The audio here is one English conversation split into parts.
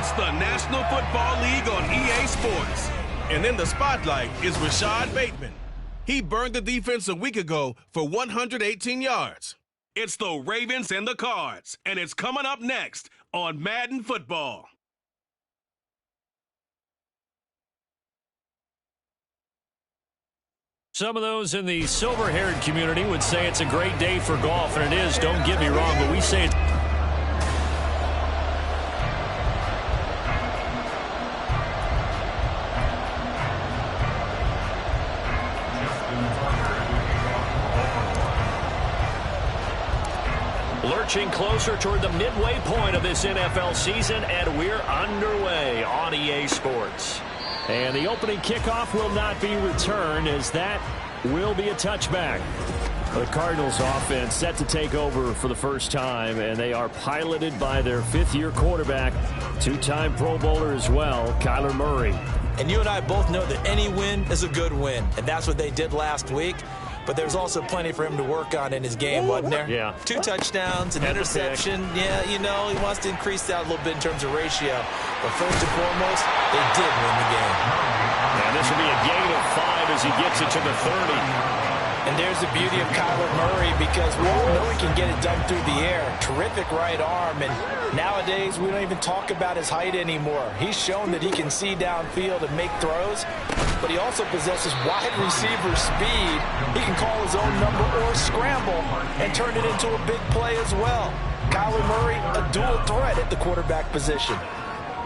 It's the National Football League on EA Sports. And in the spotlight is Rashad Bateman. He burned the defense a week ago for 118 yards. It's the Ravens and the Cards, and it's coming up next on Madden Football. Some of those in the silver-haired community would say it's a great day for golf, and it is, don't get me wrong, but we say it's... Lurching closer toward the midway point of this NFL season, and we're underway on EA Sports. And the opening kickoff will not be returned, as that will be a touchback. The Cardinals offense set to take over for the first time, and they are piloted by their fifth-year quarterback, two-time Pro Bowler as well, Kyler Murray. And you and I both know that any win is a good win, and that's what they did last week. But there's also plenty for him to work on in his game, wasn't there? Yeah. 2 touchdowns, an interception. Yeah, you know, he wants to increase that a little bit in terms of ratio. But first and foremost, they did win the game. And this will be a gain of 5 as he gets it to the 30. And there's the beauty of Kyler Murray, because we all know he can get it done through the air. Terrific right arm, and nowadays we don't even talk about his height anymore. He's shown that he can see downfield and make throws, but he also possesses wide receiver speed. He can call his own number or scramble and turn it into a big play as well. Kyler Murray, a dual threat at the quarterback position.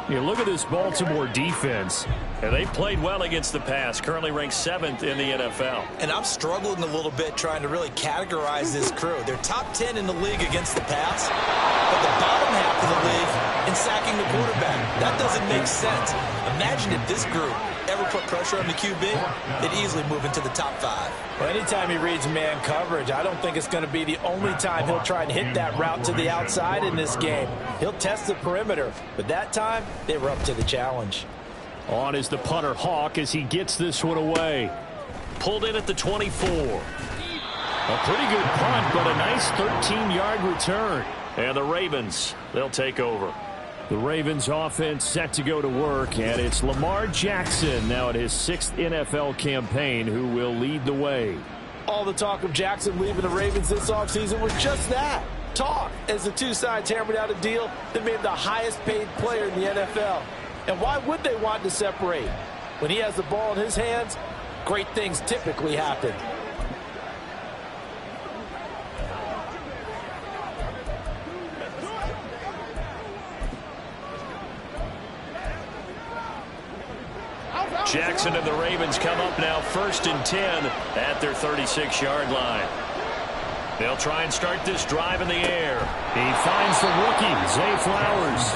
You look at this Baltimore defense, and they played well against the pass, currently ranked 7th in the NFL. And I'm struggling a little bit trying to really categorize this crew. They're top 10 in the league against the pass, but the bottom half of the league in sacking the quarterback. That doesn't make sense. Imagine if this group ever put pressure on the QB, they'd easily move into the top 5. Well, anytime he reads man coverage, I don't think it's going to be the only time he'll try and hit that route to the outside in this game. He'll test the perimeter, but that time, they were up to the challenge. On is the punter Hawk as he gets this one away. Pulled in at the 24. A pretty good punt, but a nice 13-yard return. And the Ravens, they'll take over. The Ravens offense set to go to work, and it's Lamar Jackson now at his 6th NFL campaign who will lead the way. All the talk of Jackson leaving the Ravens this offseason was just that. Talk, as the two sides hammered out a deal that made him the highest paid player in the NFL. And why would they want to separate? When he has the ball in his hands, great things typically happen. Jackson and the Ravens come up now 1st and 10 at their 36-yard line. They'll try and start this drive in the air. He finds the rookie, Zay Flowers.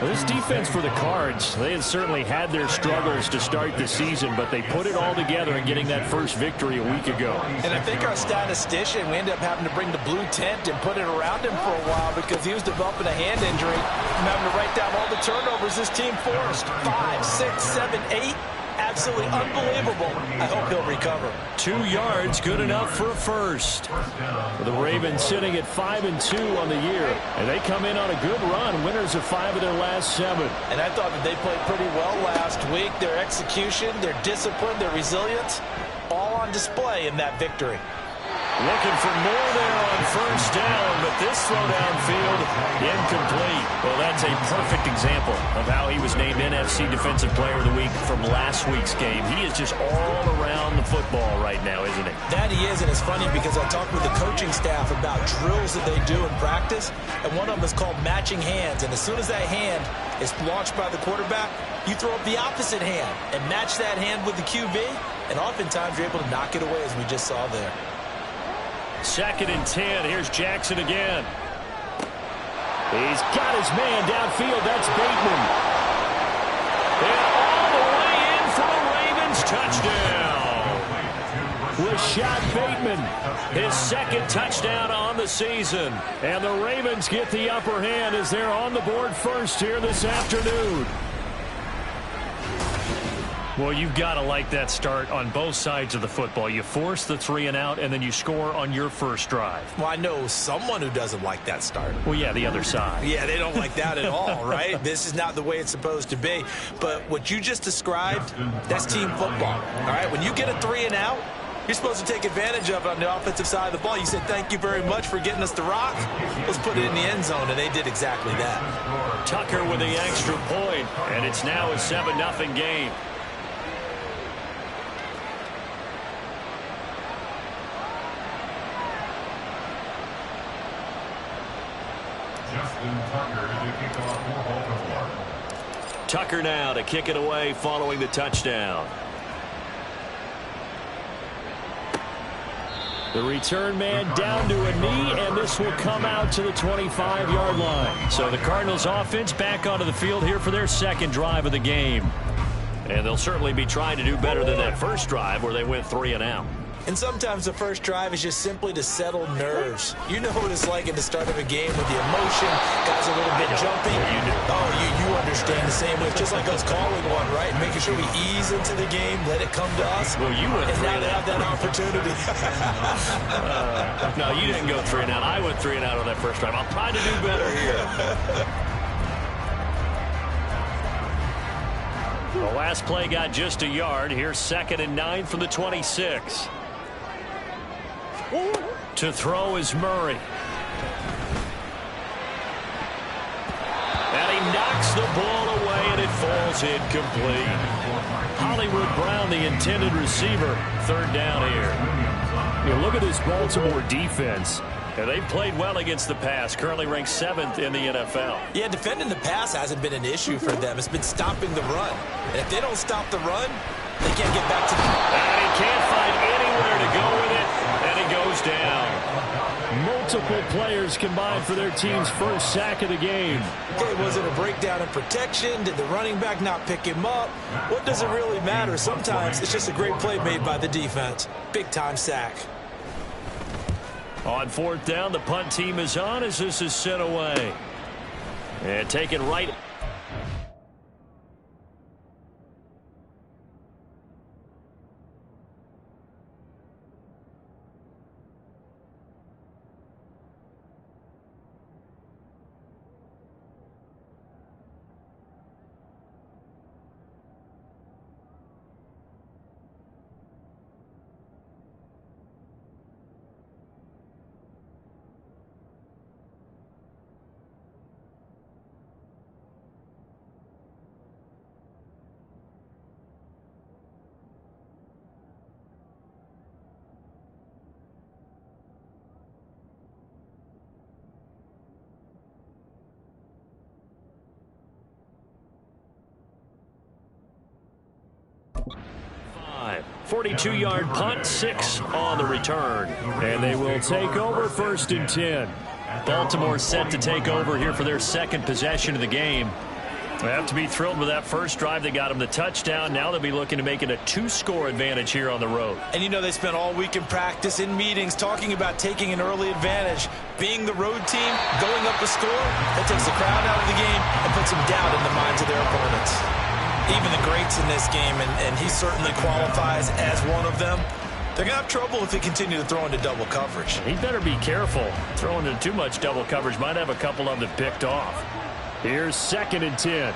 Well, this defense for the Cards, they had certainly had their struggles to start the season, but they put it all together in getting that first victory a week ago. And I think our statistician, we ended up having to bring the blue tent and put it around him for a while because he was developing a hand injury and having to write down all the turnovers this team forced. 5, 6, 7, 8. Absolutely unbelievable. I hope he'll recover. 2 yards, good enough for a first. The Ravens sitting at 5-2 on the year, and they come in on a good run, winners of 5 of their last 7. And I thought that they played pretty well last week. Their execution, their discipline, their resilience, all on display in that victory. Looking for more there on first down, but this throw downfield incomplete. Well, that's a perfect example of how he was named NFC Defensive Player of the Week from last week's game. He is just all around the football right now, isn't he? That he is, and it's funny because I talked with the coaching staff about drills that they do in practice, and one of them is called matching hands. And as soon as that hand is launched by the quarterback, you throw up the opposite hand and match that hand with the QB, and oftentimes you're able to knock it away, as we just saw there. 2nd and 10. Here's Jackson again. He's got his man downfield. That's Bateman. And all the way in for the Ravens. Touchdown. Rashad Bateman, his 2nd touchdown on the season. And the Ravens get the upper hand as they're on the board first here this afternoon. Well, you've got to like that start on both sides of the football. You force the 3 and out, and then you score on your first drive. Well, I know someone who doesn't like that start. Well, yeah, the other side. Yeah, they don't like that at all, right? This is not the way it's supposed to be. But what you just described, that's team football, all right? When you get a 3 and out, you're supposed to take advantage of it on the offensive side of the ball. You said, thank you very much for getting us the rock. Let's put it in the end zone, and they did exactly that. Tucker with the extra point, and it's now a 7-0 game. Tucker now to kick it away following the touchdown. The return man down to a knee, and this will come out to the 25-yard line. So the Cardinals offense back onto the field here for their second drive of the game. And they'll certainly be trying to do better than that first drive where they went 3 and out. And sometimes the first drive is just simply to settle nerves. You know what it's like at the start of a game with the emotion. Guys are a little bit jumpy. You do. Oh, you understand the same way. It's just like us calling one, right? Making sure we ease into the game, let it come to us. Well, you went 3 and now and they out. have that opportunity. No, you didn't go 3 and out. I went 3 and out on that first drive. I'll try to do better here. The last play got just a yard. Here's 2nd and 9 from the 26. To throw is Murray. And he knocks the ball away, and it falls incomplete. Hollywood Brown, the intended receiver. 3rd down here. Look at this Baltimore defense. And they've played well against the pass, currently ranked 7th in the NFL. Yeah, defending the pass hasn't been an issue for them. It's been stopping the run. And if they don't stop the run, they can't get back to the... And he can't find anywhere to go with it, and he goes down. Multiple players combined for their team's first sack of the game. Okay, was it a breakdown in protection? Did the running back not pick him up? What does it really matter? Sometimes it's just a great play made by the defense. Big-time sack. On 4th down, the punt team is on as this is sent away. And taken right. Five. 42-yard punt, 6 on the return. And they will take over 1st and 10. Baltimore set to take over here for their 2nd possession of the game. They have to be thrilled with that first drive that got them the touchdown. Now they'll be looking to make it a 2-score advantage here on the road. And you know they spent all week in practice, in meetings, talking about taking an early advantage. Being the road team, going up a score, that takes the crowd out of the game and puts them down in the minds of their opponents. Even the greats in this game, and he certainly qualifies as one of them, they're going to have trouble if they continue to throw into double coverage. He better be careful. Throwing into too much double coverage might have a couple of them picked off. Here's 2nd and 10.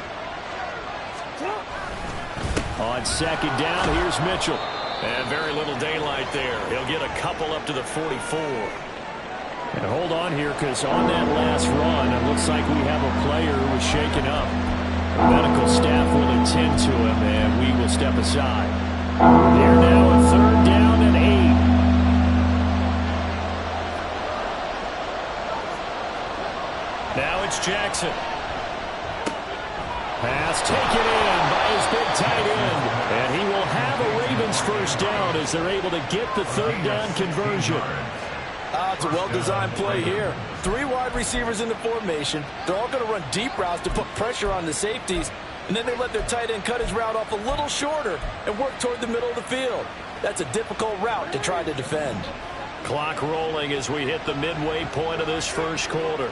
On 2nd down, here's Mitchell. And very little daylight there. He'll get a couple up to the 44. And hold on here, because on that last run, it looks like we have a player who was shaken up. The medical staff will attend to him, and we will step aside. They're now a 3rd down and 8. Now it's Jackson. Pass taken in by his big tight end. And he will have a Ravens first down as they're able to get the 3rd down conversion. It's a well-designed play here. 3 wide receivers in the formation. They're all going to run deep routes to put pressure on the safeties. And then they let their tight end cut his route off a little shorter and work toward the middle of the field. That's a difficult route to try to defend. Clock rolling as we hit the midway point of this first quarter.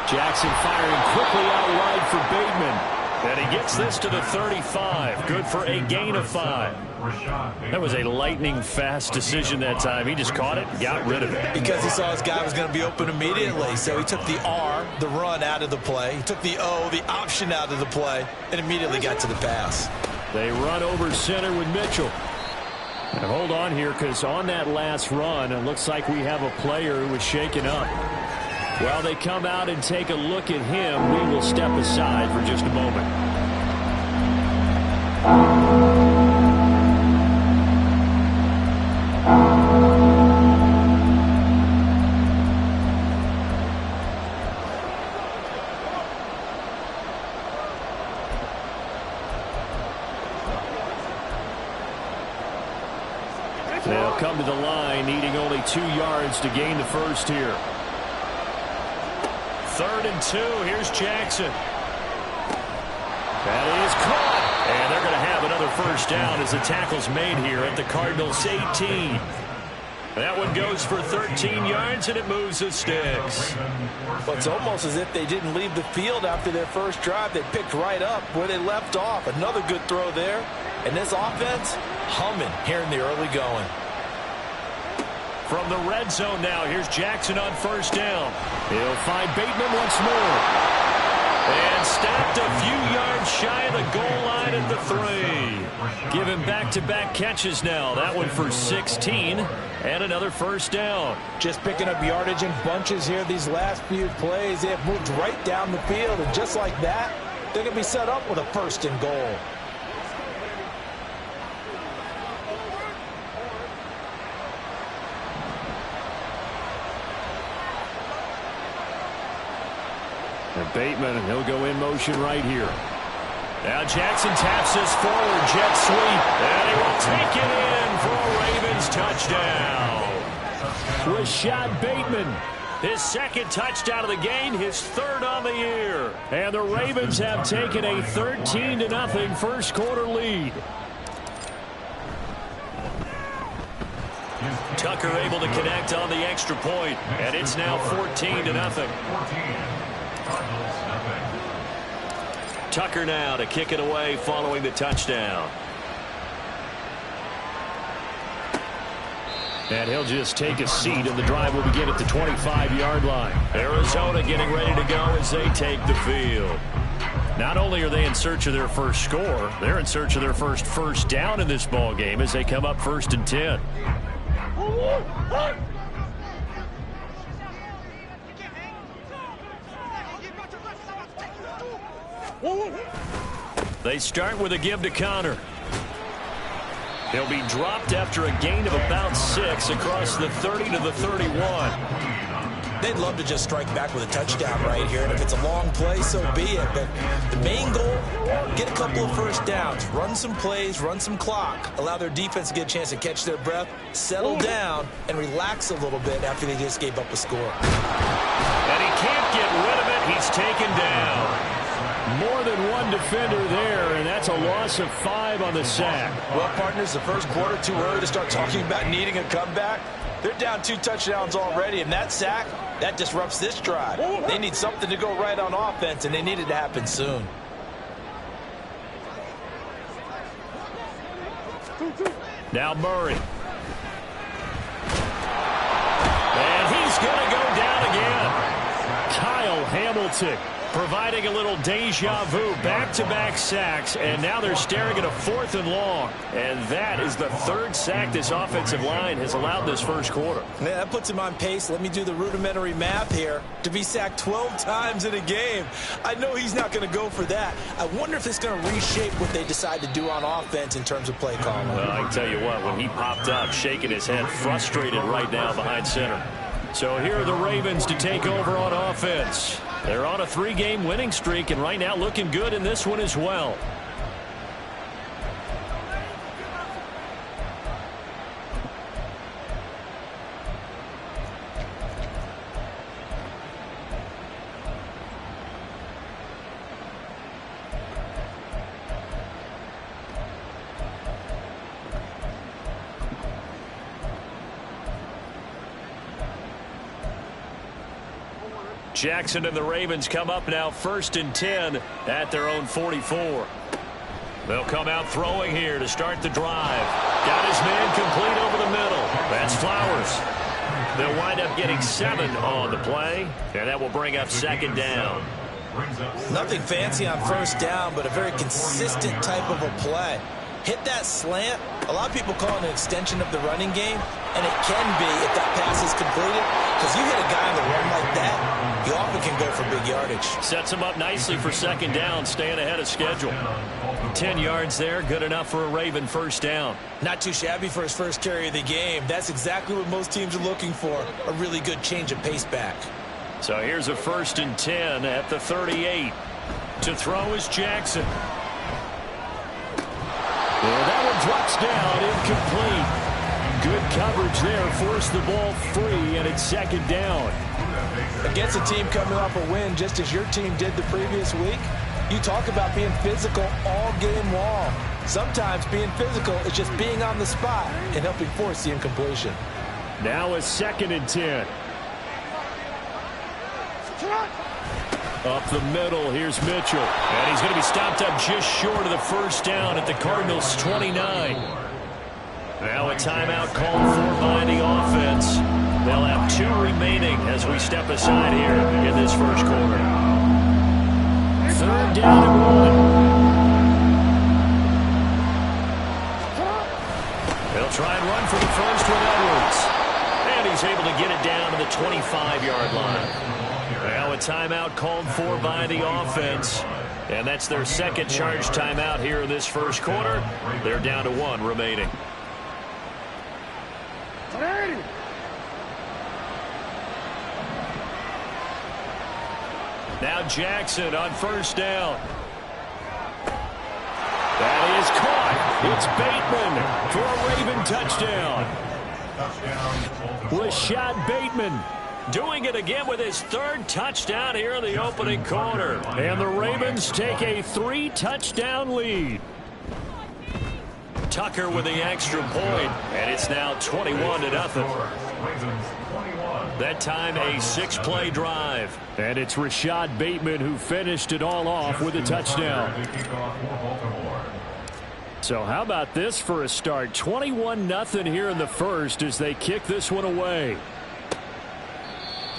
Jackson firing quickly out wide for Bateman. And he gets this to the 35. Good for a gain of 5. That was a lightning-fast decision that time. He just caught it and got rid of it. Because he saw his guy was going to be open immediately. So he took the R, the run, out of the play. He took the O, the option, out of the play, and immediately got to the pass. They run over center with Mitchell. And hold on here, because on that last run, it looks like we have a player who was shaken up. While they come out and take a look at him, we will step aside for just a moment. They'll come to the line, needing only 2 yards to gain the first here. 3rd and 2. Here's Jackson. That is caught. And they're going to have another first down as the tackle's made here at the Cardinals 18. That one goes for 13 yards, and it moves the sticks. Well, it's almost as if they didn't leave the field after their first drive. They picked right up where they left off. Another good throw there. And this offense, humming here in the early going. From the red zone now, here's Jackson on first down. He'll find Bateman once more. And stopped a few yards shy of the goal line at the 3. Give him back-to-back catches now. That one for 16 and another first down. Just picking up yardage in bunches here these last few plays. They have moved right down the field, and just like that, they're going to be set up with a 1st and goal. And Bateman, he'll go in motion right here. Now Jackson taps this forward, jet sweep, and he will take it in for a Ravens touchdown. Rashad Bateman, his 2nd touchdown of the game, his 3rd on the year. And the Ravens have taken a 13-0 first quarter lead. Tucker able to connect on the extra point, and it's now 14-0. Tucker now to kick it away following the touchdown. And he'll just take a seat, and the drive will begin at the 25-yard line. Arizona getting ready to go as they take the field. Not only are they in search of their first score, they're in search of their first down in this ball game as they come up 1st and 10. They start with a give to Connor. He'll be dropped after a gain of about 6 across the 30 to the 31. They'd love to just strike back with a touchdown right here, and if it's a long play, so be it. But the main goal, get a couple of first downs, run some plays, run some clock, allow their defense to get a chance to catch their breath, settle down, and relax a little bit after they just gave up a score. And he can't get rid of it. He's taken down. More than one defender there, and that's a loss of 5 on the sack. Well, partners, the first quarter too early to start talking about needing a comeback. They're down 2 touchdowns already, and that sack, that disrupts this drive. They need something to go right on offense, and they need it to happen soon. Now Murray. And he's going to go down again. Kyle Hamilton providing a little deja vu, back-to-back sacks, and now they're staring at a 4th and long. And that is the 3rd sack this offensive line has allowed this first quarter. Yeah, that puts him on pace. Let me do the rudimentary math here. To be sacked 12 times in a game, I know he's not going to go for that. I wonder if it's going to reshape what they decide to do on offense in terms of play calling. Well, I can tell you what, when he popped up, shaking his head, frustrated right now behind center. So here are the Ravens to take over on offense. They're on a 3-game winning streak, and right now looking good in this one as well. Jackson and the Ravens come up now 1st and 10 at their own 44. They'll come out throwing here to start the drive. Got his man complete over the middle. That's Flowers. They'll wind up getting 7 on the play, and that will bring up 2nd down. Nothing fancy on 1st down, but a very consistent type of a play. Hit that slant. A lot of people call it an extension of the running game, and it can be if that pass is completed, because you hit a guy on the run like that, he often can go for big yardage. Sets him up nicely for 2nd down, staying ahead of schedule. 10 yards there, good enough for a Raven 1st down. Not too shabby for his first carry of the game. That's exactly what most teams are looking for, a really good change of pace back. So here's a 1st and 10 at the 38. To throw is Jackson. And that one drops down, incomplete. Good coverage there, forced the ball free, and it's 2nd down. Against a team coming off a win, just as your team did the previous week, you talk about being physical all game long. Sometimes being physical is just being on the spot and helping force the incompletion. Now a 2nd and 10. Up the middle, here's Mitchell. And he's going to be stopped up just short of the 1st down at the Cardinals' 29. Now a timeout called for by the offense. They'll have 2 remaining as we step aside here in this 1st quarter. 3rd down and 1. They'll try and run for the first with Edwards. And he's able to get it down to the 25-yard line. Now a timeout called for by the offense. And that's their 2nd charge timeout here in this 1st quarter. They're down to 1 remaining. Now Jackson on 1st down. That is caught. It's Bateman for a Raven touchdown. Rashad Bateman doing it again with his 3rd touchdown here in the opening quarter. And the Ravens take a 3-touchdown lead. Tucker with the extra point, and it's now 21-0. That time a 6-play drive. And it's Rashad Bateman who finished it all off with a touchdown. So how about this for a start? 21-0 here in the 1st as they kick this one away.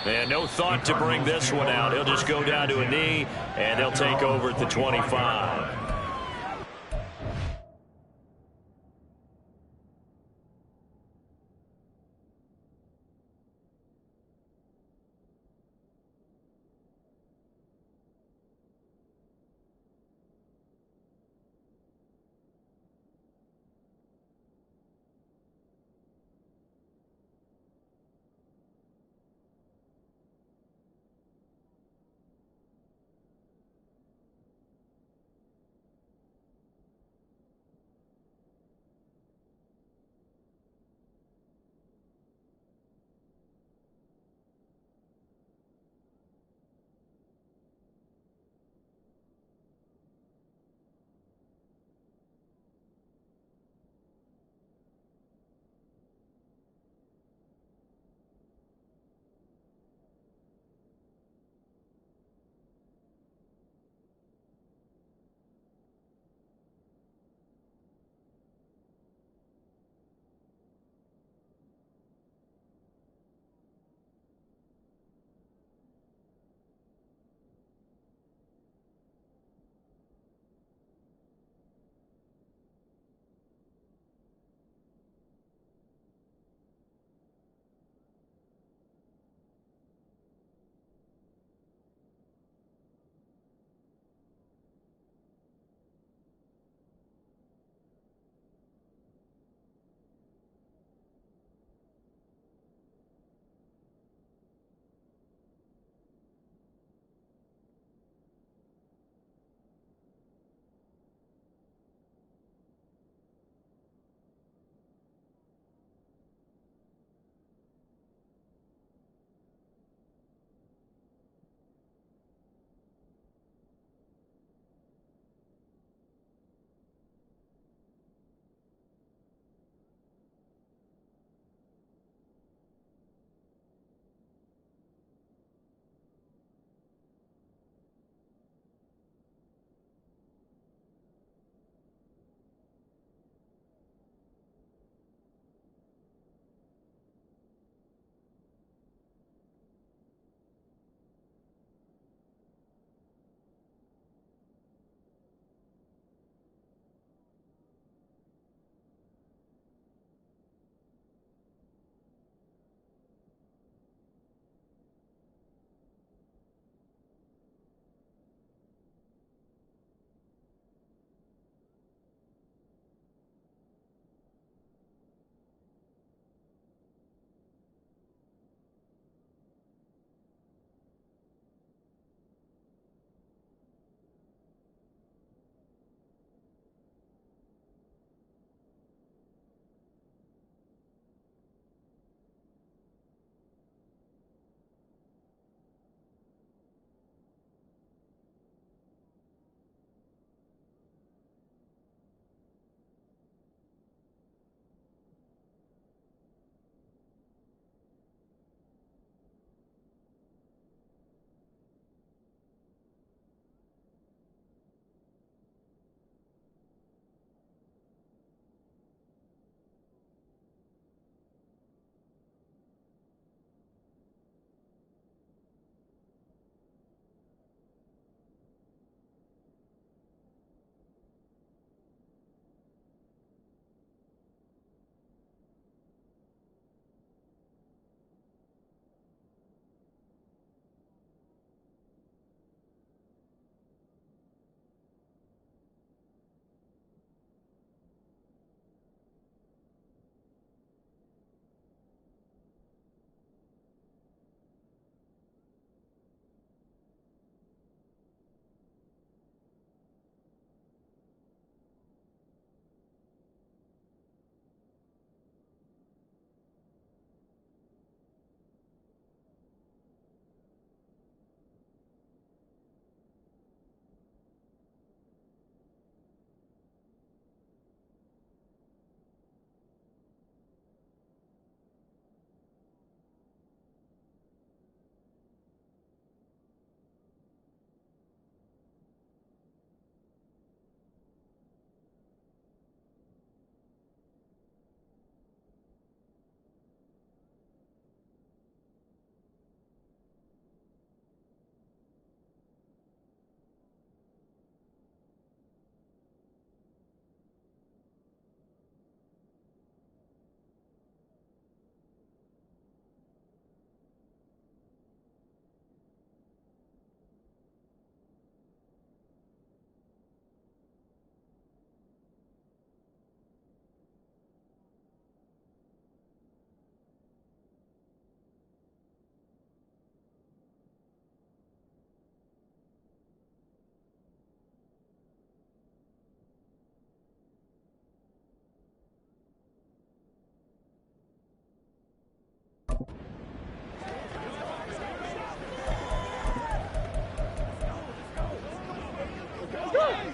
And no thought to bring this one out. He'll just go down to a knee, and they'll take over at the 25.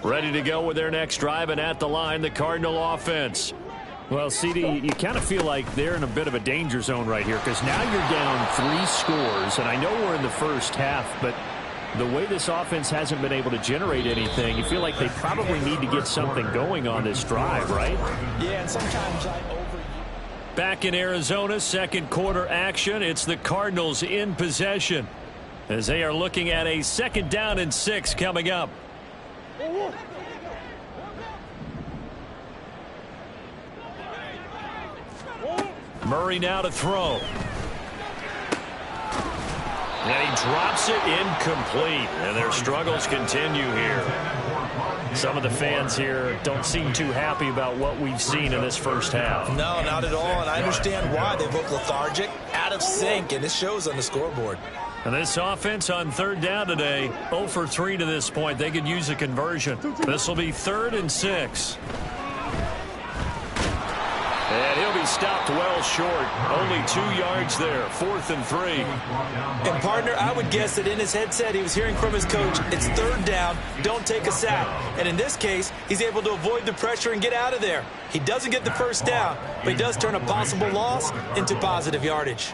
Ready to go with their next drive, and at the line, the Cardinal offense. Well, CD, you kind of feel like they're in a bit of a danger zone right here because now you're down 3 scores, and I know we're in the first half, but the way this offense hasn't been able to generate anything, you feel like they probably need to get something going on this drive, right? Yeah, and sometimes Back in Arizona, second quarter action. It's the Cardinals in possession as they are looking at a 2nd down and 6 coming up. Murray now to throw. And he drops it incomplete. And their struggles continue here. Some of the fans here don't seem too happy about what we've seen in this first half. No, not at all. And I understand why. They look lethargic, out of sync, and it shows on the scoreboard. And this offense on 3rd down today, 0 for 3 to this point. They could use a conversion. This will be 3rd and 6. And he'll be stopped well short. Only 2 yards there. 4th and 3. And, partner, I would guess that in his headset he was hearing from his coach, it's 3rd down, don't take a sack. And in this case, he's able to avoid the pressure and get out of there. He doesn't get the first down, but he does turn a possible loss into positive yardage.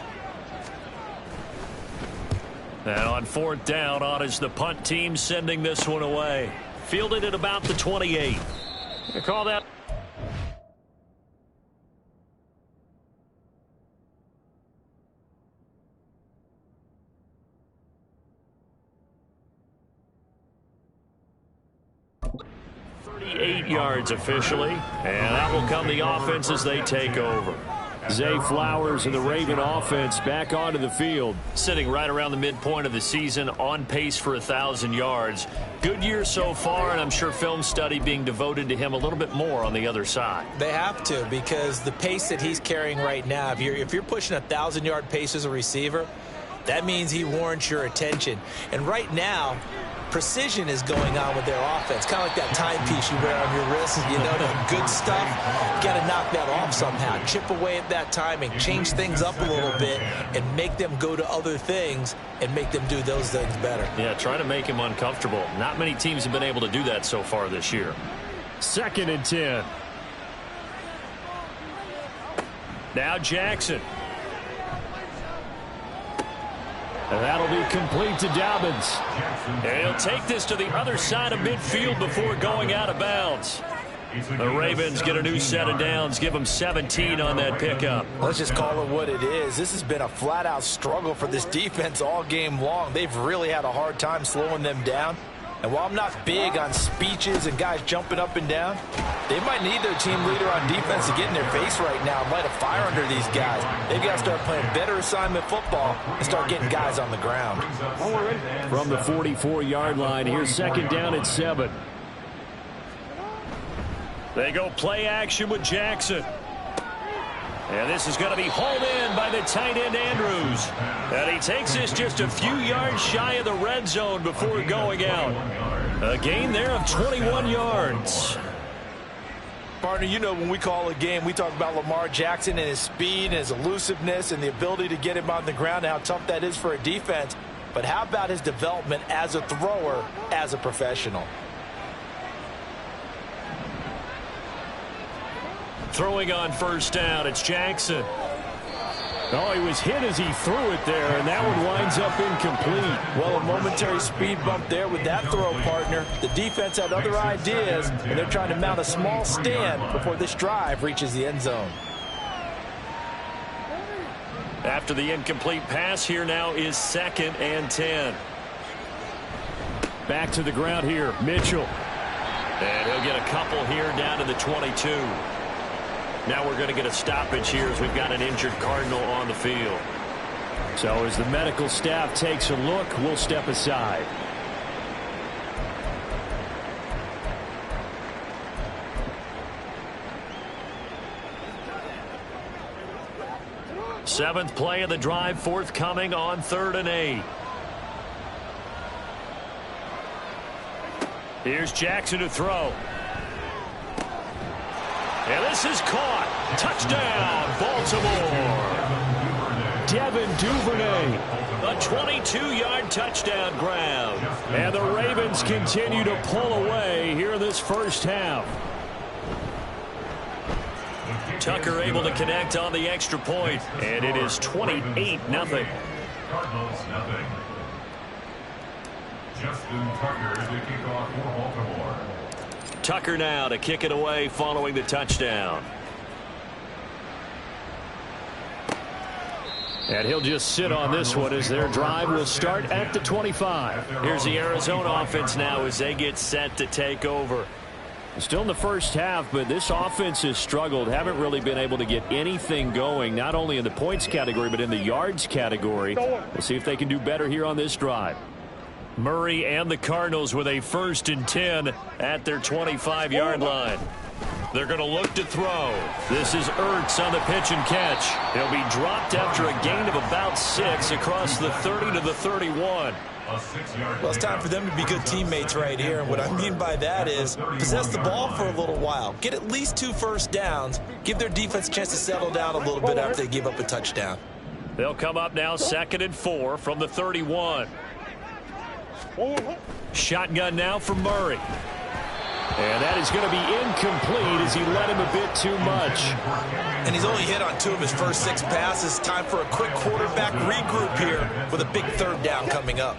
And on 4th down, on is the punt team sending this one away. Fielded at about the 28. They call that. Yards officially, and that will come the offense as they take over. Zay Flowers and the Raven offense back onto the field. Sitting right around the midpoint of the season, on pace for 1,000 yards. Good year so far, and I'm sure film study being devoted to him a little bit more on the other side. They have to, because the pace that he's carrying right now, if you're pushing 1,000-yard pace as a receiver, that means he warrants your attention. And right now, precision is going on with their offense. Kind of like that timepiece you wear on your wrist. You know, that good stuff. Got to knock that off somehow. Chip away at that timing. Change things up a little bit and make them go to other things and make them do those things better. Yeah, try to make him uncomfortable. Not many teams have been able to do that so far this year. 2nd and 10. Now Jackson. And that'll be complete to Dobbins. And he'll take this to the other side of midfield before going out of bounds. The Ravens get a new set of downs, give them 17 on that pickup. Let's just call it what it is. This has been a flat-out struggle for this defense all game long. They've really had a hard time slowing them down. And while I'm not big on speeches and guys jumping up and down, they might need their team leader on defense to get in their face right now and light a fire under these guys. They've got to start playing better assignment football and start getting guys on the ground. From the 44-yard line, here's 2nd down and 7. They go play action with Jackson. And this is going to be hauled in by the tight end, Andrews. And he takes this just a few yards shy of the red zone before going out. A gain there of 21 yards. Partner, you know when we call a game, we talk about Lamar Jackson and his speed and his elusiveness and the ability to get him on the ground and how tough that is for a defense. But how about his development as a thrower, as a professional? Throwing on 1st down, it's Jackson. Oh, he was hit as he threw it there, and that one winds up incomplete. Well, a momentary speed bump there with that throw, partner. The defense had other ideas, and they're trying to mount a small stand before this drive reaches the end zone. After the incomplete pass, here now is 2nd and 10. Back to the ground here, Mitchell. And he'll get a couple here down to the 22. Now we're going to get a stoppage here as we've got an injured Cardinal on the field. So as the medical staff takes a look, we'll step aside. Seventh play of the drive forthcoming on 3rd and 8. Here's Jackson to throw. And this is caught. Touchdown, Baltimore. Devin Duvernay. A 22-yard touchdown grab. And the Ravens continue to pull away here this first half. Tucker able to connect on the extra point, and it is 28-0. Cardinals, nothing. Justin Tucker to kick off for Baltimore. Tucker now to kick it away following the touchdown. And he'll just sit on this one as their drive will start at the 25. Here's the Arizona offense now as they get set to take over. Still in the first half, but this offense has struggled. Haven't really been able to get anything going, not only in the points category, but in the yards category. We'll see if they can do better here on this drive. Murray and the Cardinals with a 1st and 10 at their 25-yard line. They're going to look to throw. This is Ertz on the pitch and catch. He'll be dropped after a gain of about 6 across the 30 to the 31. Well, it's time for them to be good teammates right here. And what I mean by that is possess the ball for a little while. Get at least 2 first downs. Give their defense a chance to settle down a little bit after they give up a touchdown. They'll come up now 2nd and 4 from the 31. Shotgun now for Murray. And that is going to be incomplete as he led him a bit too much. And he's only hit on 2 of his first 6 passes. Time for a quick quarterback regroup here with a big 3rd down coming up.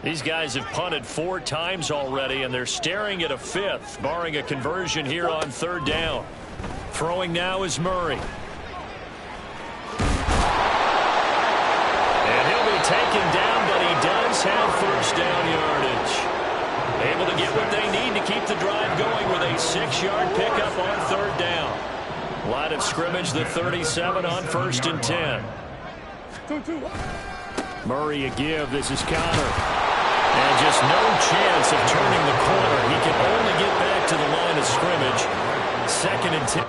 These guys have punted 4 times already, and they're staring at a 5th, barring a conversion here on 3rd down. Throwing now is Murray. And he'll be taken down, but he does have 1st down yardage. Able to get what they need to keep the drive going with a 6-yard pickup on 3rd down. Line of scrimmage, the 37 on 1st and 10. Murray a give. This is Connor. And just no chance of turning the corner. He can only get back to the line of scrimmage. 2nd and 10.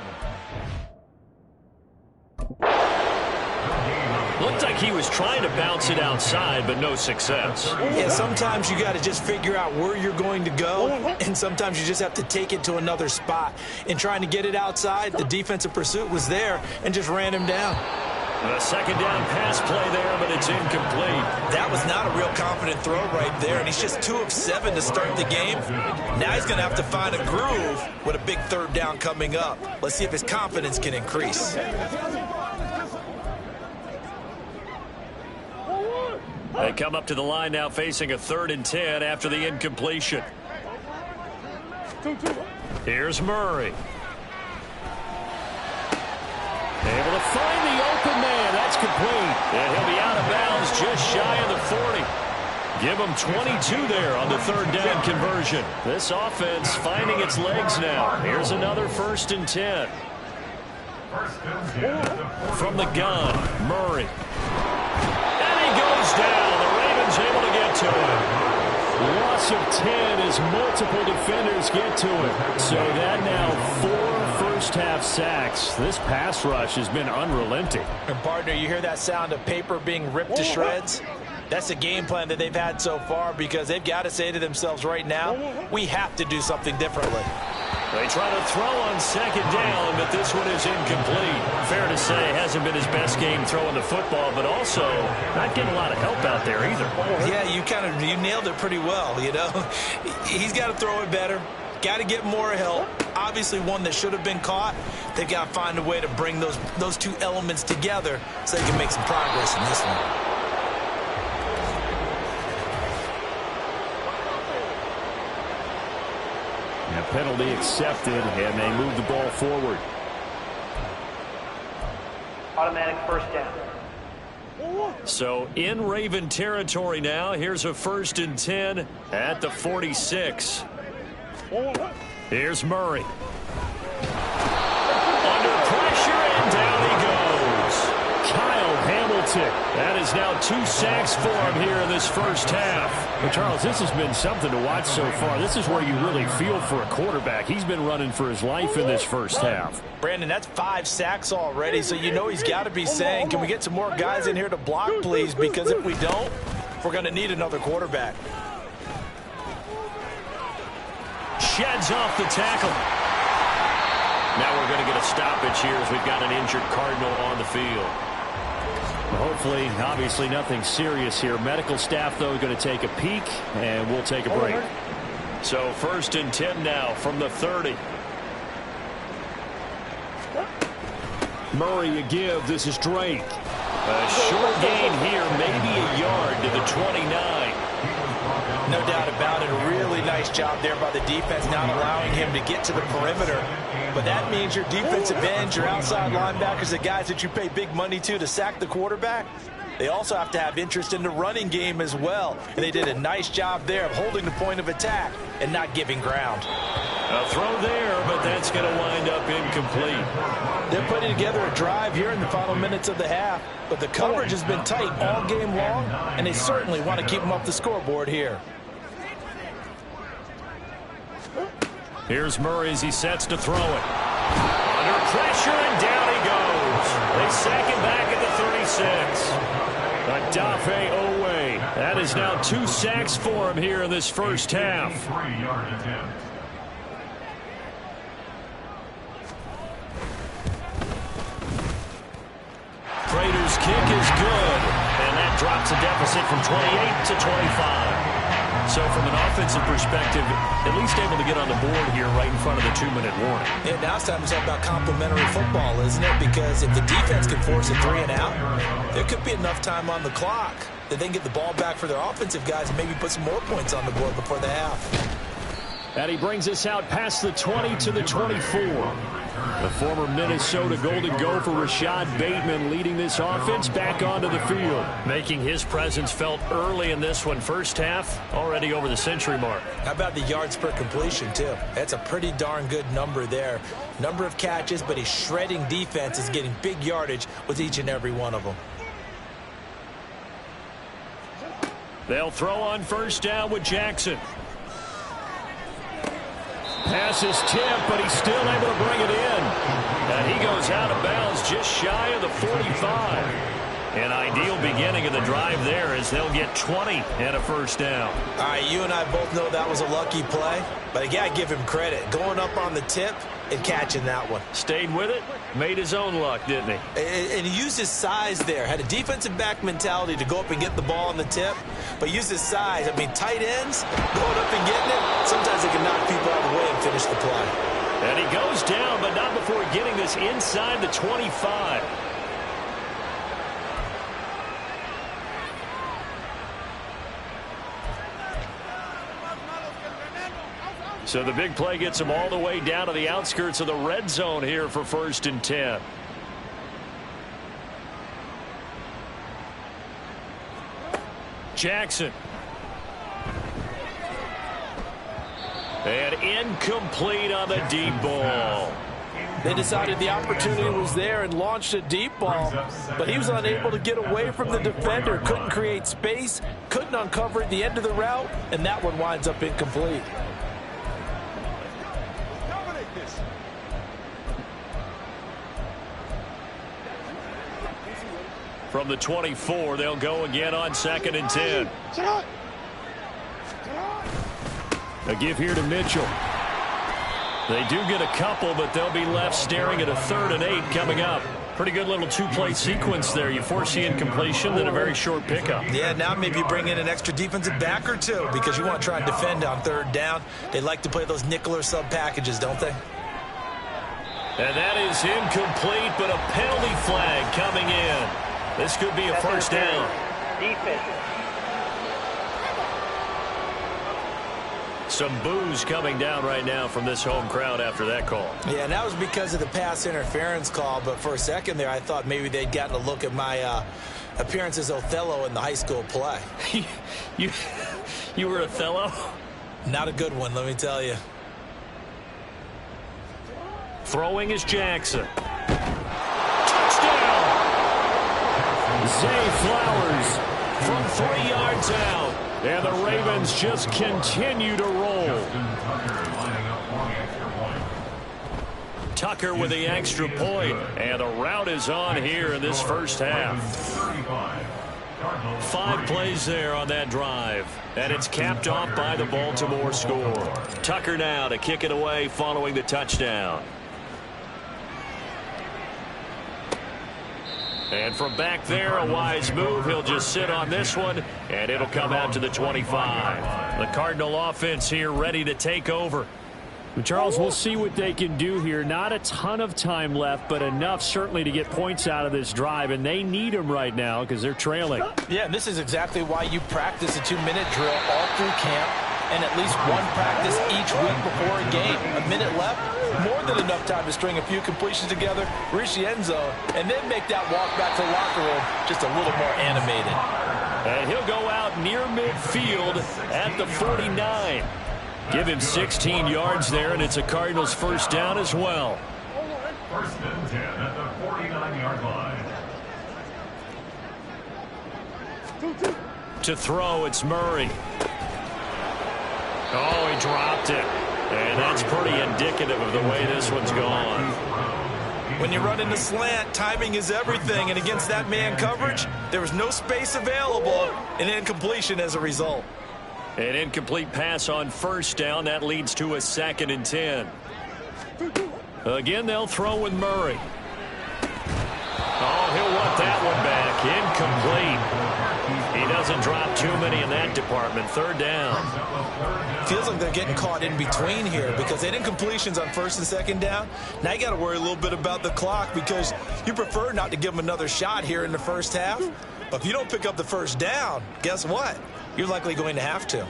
Looked like he was trying to bounce it outside, but no success. Yeah, sometimes you got to just figure out where you're going to go, and sometimes you just have to take it to another spot. In trying to get it outside, the defensive pursuit was there and just ran him down. A 2nd down pass play there, but it's incomplete. That was not a real confident throw right there, and he's just 2 of 7 to start the game. Now he's going to have to find a groove with a big 3rd down coming up. Let's see if his confidence can increase. They come up to the line now facing a 3rd and 10 after the incompletion. Here's Murray. Able to find the open man. That's complete. And he'll be out of bounds just shy of the 40. Give him 22 there on the 3rd down conversion. This offense finding its legs now. Here's another 1st and 10. From the gun, Murray. And he goes down. The Ravens able to get to him. Loss of 10 as multiple defenders get to him. So that now 4 first-half sacks. This pass rush has been unrelenting. And partner, you hear that sound of paper being ripped to shreds? That's the game plan that they've had so far, because they've got to say to themselves right now, we have to do something differently. They try to throw on 2nd down, but this one is incomplete. Fair to say, hasn't been his best game throwing the football, but also not getting a lot of help out there either. Yeah, you nailed it pretty well, you know. He's got to throw it better. Got to get more help. Obviously one that should have been caught. They've got to find a way to bring those 2 elements together so they can make some progress in this one. And a penalty accepted, and they move the ball forward. Automatic 1st down. So in Raven territory now. Here's a 1st and 10 at the 46. Here's Murray. Under pressure, and down he goes. Kyle Hamilton. That is now 2 sacks for him here in this first half. But Charles, this has been something to watch so far. This is where you really feel for a quarterback. He's been running for his life in this first half. Brandon, that's 5 sacks already, so you know he's got to be saying, can we get some more guys in here to block, please? Because if we don't, we're going to need another quarterback. sheds off the tackle. Now we're going to get a stoppage here as we've got an injured Cardinal on the field. Hopefully, obviously nothing serious here. Medical staff, though, going to take a peek, and we'll take a break. So 1st and 10 now from the 30. Murray a give. This is Drake. A short gain here, maybe a yard to the 29. No doubt about it. A really nice job there by the defense, not allowing him to get to the perimeter. But that means your defensive ends, your outside linebackers, the guys that you pay big money to sack the quarterback, they also have to have interest in the running game as well. And they did a nice job there of holding the point of attack and not giving ground. A throw there, but that's going to wind up incomplete. They're putting together a drive here in the final minutes of the half, but the coverage has been tight all game long, and they certainly want to keep them off the scoreboard here. Here's Murray as he sets to throw it. Under pressure, and down he goes. They sack him back at the 36. Adafe Owe. That is now 2 sacks for him here in this first half. 3-yard attempt. Prater's kick is good, and that drops a deficit from 28 to 25. So from an offensive perspective, at least able to get on the board here right in front of the 2-minute warning. Yeah, now it's time to talk about complementary football, isn't it? Because if the defense can force a 3 and out, there could be enough time on the clock that they can get the ball back for their offensive guys and maybe put some more points on the board before the half. And he brings us out past the 20 to the 24. The former Minnesota Golden Gopher Rashad Bateman leading this offense back onto the field. Making his presence felt early in this one. First half, already over the century mark. How about the yards per completion, too? That's a pretty darn good number there. Number of catches, but he's shredding defense, is getting big yardage with each and every one of them. They'll throw on first down with Jackson. Pass is tipped, but he's still able to bring it in. And he goes out of bounds just shy of the 45. An ideal beginning of the drive there as they'll get 20 and a first down. All right, you and I both know that was a lucky play, but I got to give him credit. Going up on the tip and catching that one. Stayed with it, made his own luck, didn't he? And he used his size there. Had a defensive back mentality to go up and get the ball on the tip, but used his size. I mean, tight ends, going up and getting it, sometimes they can knock people out of the way and finish the play. And he goes down, but not before getting this inside the 25. So the big play gets him all the way down to the outskirts of the red zone here for 1st and 10. Jackson. And incomplete on the deep ball. They decided the opportunity was there and launched a deep ball, but he was unable to get away from the defender, couldn't create space, couldn't uncover the end of the route, and that one winds up incomplete. From the 24, they'll go again on 2nd and 10. A give here to Mitchell. They do get a couple, but they'll be left staring at a 3rd and 8 coming up. Pretty good little 2-play sequence there. You force the incompletion, then a very short pickup. Yeah, now maybe you bring in an extra defensive back or two because you want to try and defend on 3rd down. They like to play those nickel or sub packages, don't they? And that is incomplete, but a penalty flag coming in. This could be a first down. Defense. Some boos coming down right now from this home crowd after that call. Yeah, and that was because of the pass interference call, but for a second there I thought maybe they'd gotten a look at my appearance as Othello in the high school play. You were Othello? Not a good one, let me tell you. Throwing is Jackson. Touchdown! Zay Flowers from 3 yards out. And the Ravens just continue to roll. Tucker with the extra point. And the route is on here in this first half. 5 plays there on that drive. And it's capped off by the Baltimore score. Tucker now to kick it away following the touchdown. And from back there, a wise move. He'll just sit on this one, and it'll come out to the 25. The Cardinal offense here ready to take over. Charles, we'll see what they can do here. Not a ton of time left, but enough certainly to get points out of this drive, and they need them right now because they're trailing. Yeah, and this is exactly why you practice a 2-minute drill all through camp and at least one practice each week before a game. A minute left, more than enough time to string a few completions together, reach the end zone, and then make that walk back to the locker room just a little more animated. And he'll go out near midfield at the 49. Give him 16 yards there, and it's a Cardinals first down as well. First and 10 at the 49-yard line. To throw, it's Murray. Oh, he dropped it. And that's pretty indicative of the way this one's gone. When you run in the slant, timing is everything, and against that man coverage, there was no space available, and incompletion as a result. An incomplete pass on first down. That leads to a 2nd and 10. Again, they'll throw with Murray. Oh, he'll want that one back. Incomplete. He doesn't drop too many in that department. 3rd down. Feels like they're getting caught in between here because they had incompletions on 1st and 2nd down. Now you got to worry a little bit about the clock because you prefer not to give them another shot here in the first half. But if you don't pick up the first down, guess what? You're likely going to have to.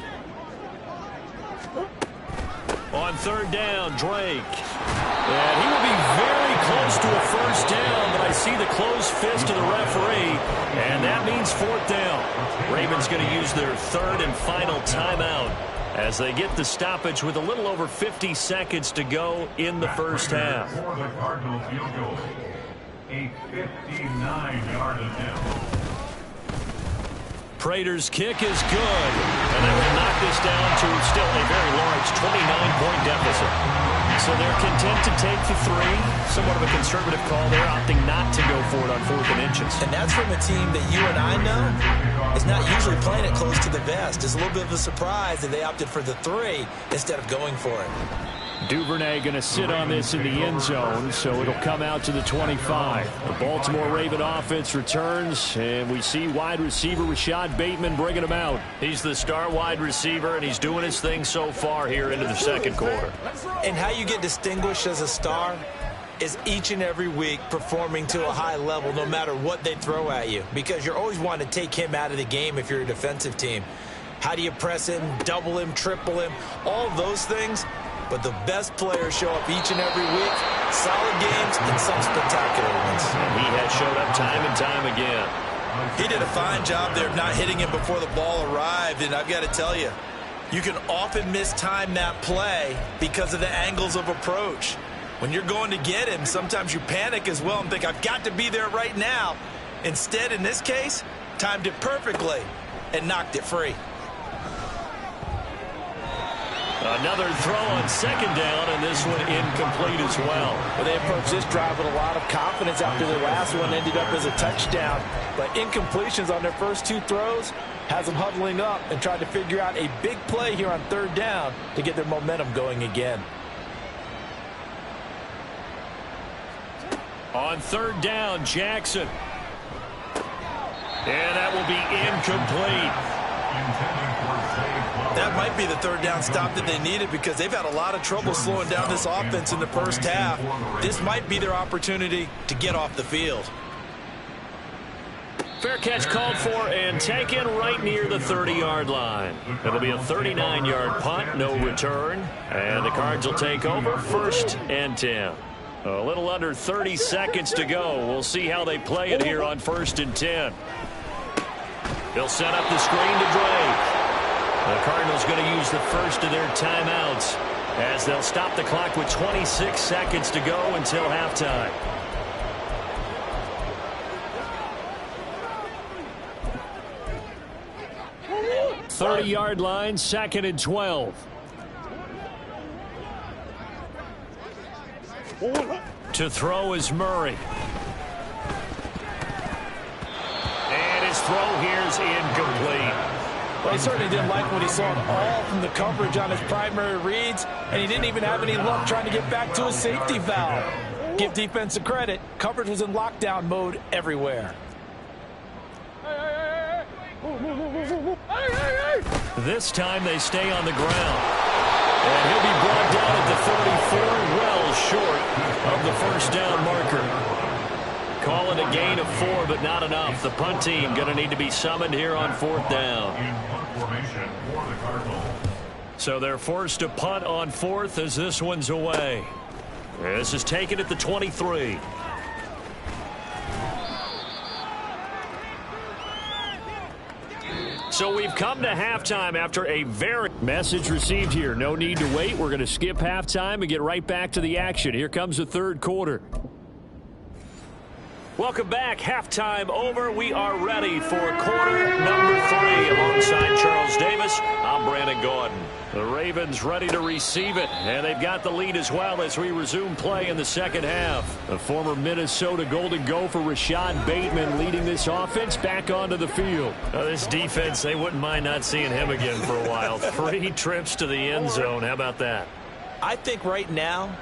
On 3rd down, Drake. And he will be very close to a first down, but I see the closed fist of the referee, and that means 4th down. Ravens going to use their 3rd and final timeout as they get the stoppage with a little over 50 seconds to go in the first half. For the Cardinal field goal, a 59-yard attempt. Prater's kick is good, and they will knock this down to still a very large 29-point deficit. So they're content to take the 3. Somewhat of a conservative call there, opting not to go for it on 4th and inches. And that's from a team that you and I know is not usually playing it close to the vest. It's a little bit of a surprise that they opted for the 3 instead of going for it. Duvernay going to sit on this in the end zone, so it'll come out to the 25. The Baltimore Raven offense returns, and we see wide receiver Rashad Bateman bringing him out. He's the star wide receiver, and he's doing his thing so far here into the 2nd quarter. And how you get distinguished as a star is each and every week performing to a high level no matter what they throw at you, because you're always wanting to take him out of the game if you're a defensive team. How do you press him, double him, triple him, all those things? But the best players show up each and every week, solid games and some spectacular ones. And he has showed up time and time again. He did a fine job there of not hitting him before the ball arrived, and I've got to tell you, you can often mistime that play because of the angles of approach. When you're going to get him, sometimes you panic as well and think, I've got to be there right now. Instead, in this case, timed it perfectly and knocked it free. Another throw on 2nd down, and this one incomplete as well. Well, they approached this drive with a lot of confidence after the last one ended up as a touchdown. But incompletions on their first 2 throws has them huddling up and trying to figure out a big play here on 3rd down to get their momentum going again. On 3rd down, Jackson. And that will be incomplete. That might be the 3rd down stop that they needed because they've had a lot of trouble slowing down this offense in the first half. This might be their opportunity to get off the field. Fair catch called for and taken right near the 30-yard line. It'll be a 39-yard punt, no return. And the Cards will take over 1st and 10. A little under 30 seconds to go. We'll see how they play it here on 1st and 10. They'll set up the screen to Drake. The Cardinals going to use the first of their timeouts as they'll stop the clock with 26 seconds to go until halftime. Thirty-yard line, 2nd and 12. To throw is Murray. And his throw here is incomplete. Well, he certainly didn't like what he saw all from the coverage on his primary reads, and he didn't even have any luck trying to get back to his safety valve. Give defense credit. Coverage was in lockdown mode everywhere. This time they stay on the ground. And he'll be brought down at the 34, well short of the first down marker. Call it a gain of 4, but not enough. The punt team going to need to be summoned here on 4th down. So they're forced to punt on 4th as this one's away. This is taken at the 23. So we've come to halftime after a very message received here. No need to wait. We're going to skip halftime and get right back to the action. Here comes the third quarter. Welcome back. Halftime over. We are ready for quarter number 3. Alongside Charles Davis, I'm Brandon Gordon. The Ravens ready to receive it, and they've got the lead as well as we resume play in the second half. The former Minnesota Golden Gopher Rashad Bateman leading this offense back onto the field. This defense, they wouldn't mind not seeing him again for a while. 3 trips to the end zone. How about that? I think right now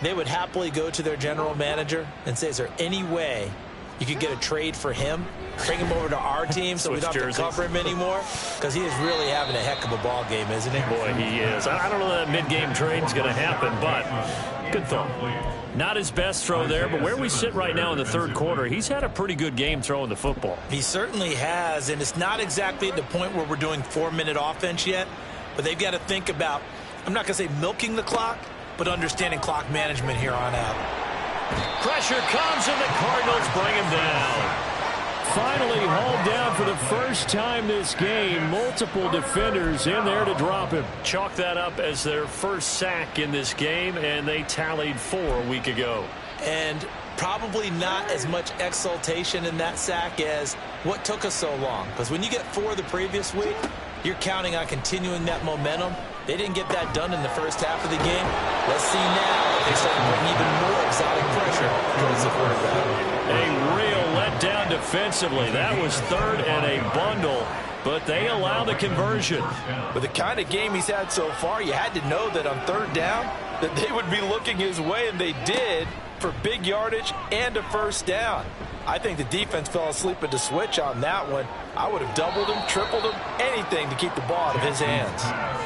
they would happily go to their general manager and say, is there any way you could get a trade for him? Bring him over to our team so we don't have to cover him anymore? Because he is really having a heck of a ball game, isn't he? Boy, he is. I don't know that mid-game trade's going to happen, but good throw. Not his best throw there, but where we sit right now in the third quarter, he's had a pretty good game throwing the football. He certainly has, and it's not exactly at the point where we're doing 4-minute offense yet, but they've got to think about, I'm not going to say milking the clock, but understanding clock management here on out. Pressure comes, and the Cardinals bring him down. Finally hauled down for the first time this game. Multiple defenders in there to drop him. Chalk that up as their first sack in this game, and they tallied 4 a week ago. And probably not as much exultation in that sack as what took us so long. Because when you get 4 the previous week, you're counting on continuing that momentum. They didn't get that done in the first half of the game. Let's see now if they start to bring even more exotic pressure towards the quarterback. A real letdown defensively. That was 3rd and a bundle, but they allow the conversion. With the kind of game he's had so far, you had to know that on 3rd down that they would be looking his way, and they did, for big yardage and a first down. I think the defense fell asleep at the switch on that one. I would have doubled him, tripled him, anything to keep the ball out of his hands.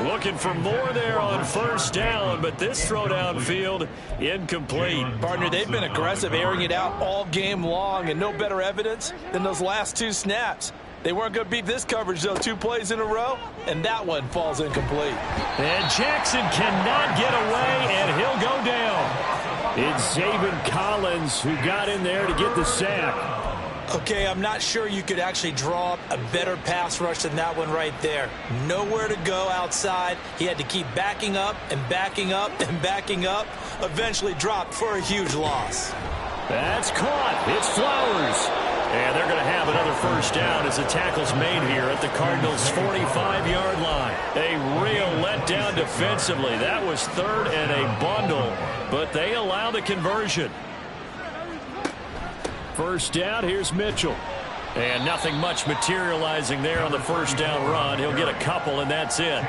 Looking for more there on first down, but this throw downfield incomplete. Partner, they've been aggressive, airing it out all game long, and no better evidence than those last 2 snaps. They weren't going to beat this coverage, though, 2 plays in a row, and that one falls incomplete. And Jackson cannot get away, and he'll go down. It's Zaven Collins who got in there to get the sack. Okay, I'm not sure you could actually draw up a better pass rush than that one right there. Nowhere to go outside. He had to keep backing up and backing up and backing up. Eventually dropped for a huge loss. That's caught. It's Flowers. And they're going to have another first down as the tackle's made here at the Cardinals' 45-yard line. A real letdown defensively. That was 3rd and a bundle, but they allow the conversion. First down, here's Mitchell. And nothing much materializing there on the first down run. He'll get a couple, and that's it.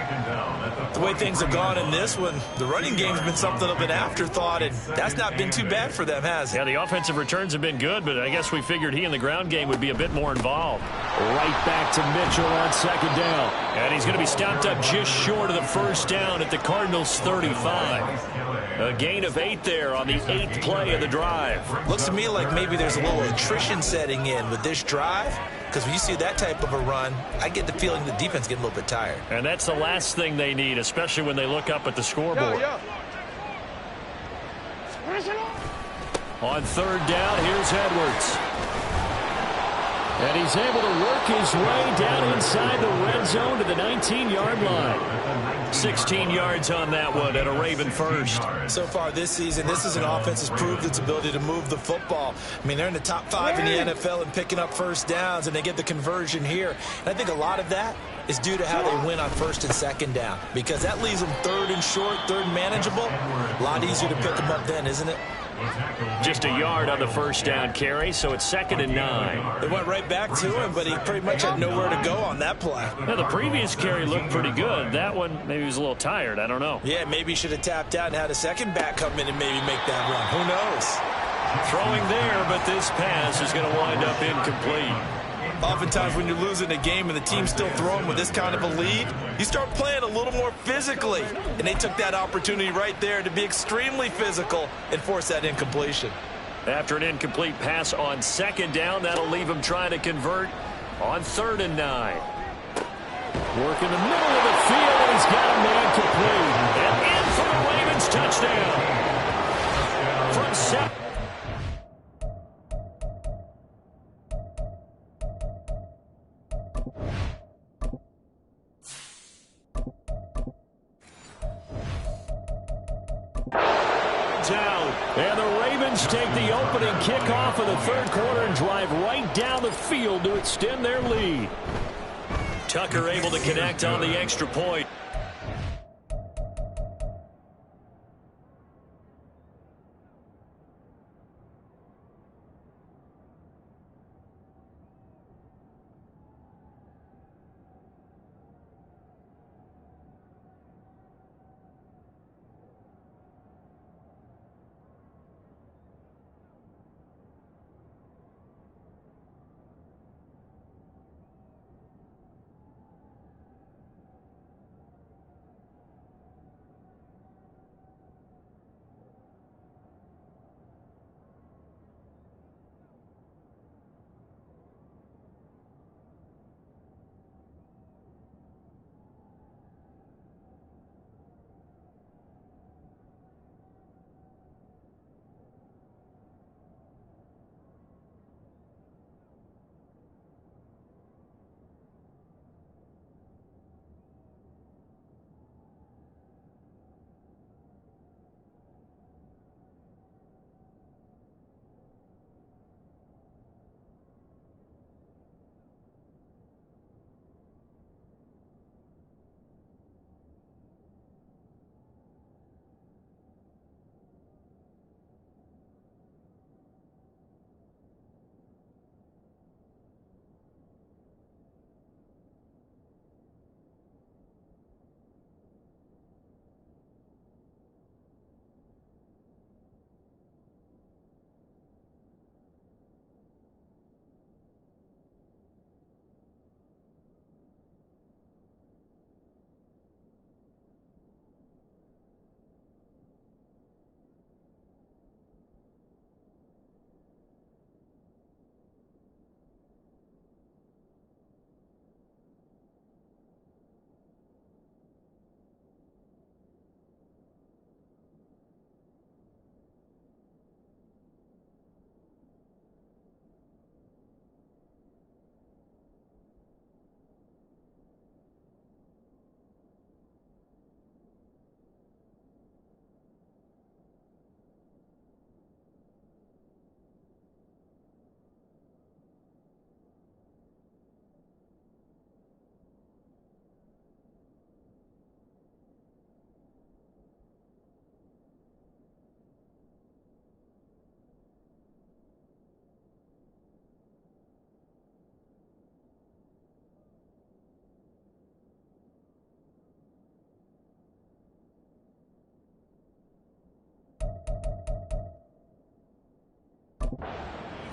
The way things have gone in this one, the running game's been something of an afterthought, and that's not been too bad for them, has it? Yeah, the offensive returns have been good, but I guess we figured he in the ground game would be a bit more involved. Right back to Mitchell on 2nd down. And he's going to be stopped up just short of the first down at the Cardinals' 35. A gain of 8 there on the 8th play of the drive. Looks to me like maybe there's a little attrition setting in with this drive, because when you see that type of a run, I get the feeling the defense getting a little bit tired. And that's the last thing they need, especially when they look up at the scoreboard. On 3rd down, here's Edwards. And he's able to work his way down inside the red zone to the 19-yard line. 16 yards on that one and a Raven first. So far this season, this is an offense that's proved its ability to move the football. I mean, they're in the top 5 in the NFL in picking up first downs, and they get the conversion here. And I think a lot of that is due to how they win on 1st and 2nd down, because that leaves them 3rd and short, 3rd and manageable. A lot easier to pick them up then, isn't it? Just a yard on the first down carry, so it's 2nd and 9. They went right back to him, but he pretty much had nowhere to go on that play. Now, the previous carry looked pretty good. That one, maybe he was a little tired. I don't know. Yeah, maybe he should have tapped out and had a second back come in and maybe make that run. Who knows? Throwing there, but this pass is going to wind up incomplete. Oftentimes when you're losing a game and the team's still throwing with this kind of a lead, you start playing a little more physically. And they took that opportunity right there to be extremely physical and force that incompletion. After an incomplete pass on 2nd down, that'll leave him trying to convert on 3rd and 9. Work in the middle of the field, and he's got a man complete. And in for the Ravens touchdown. From 7. And the Ravens take the opening kickoff of the 3rd quarter and drive right down the field to extend their lead. Tucker able to connect on the extra point.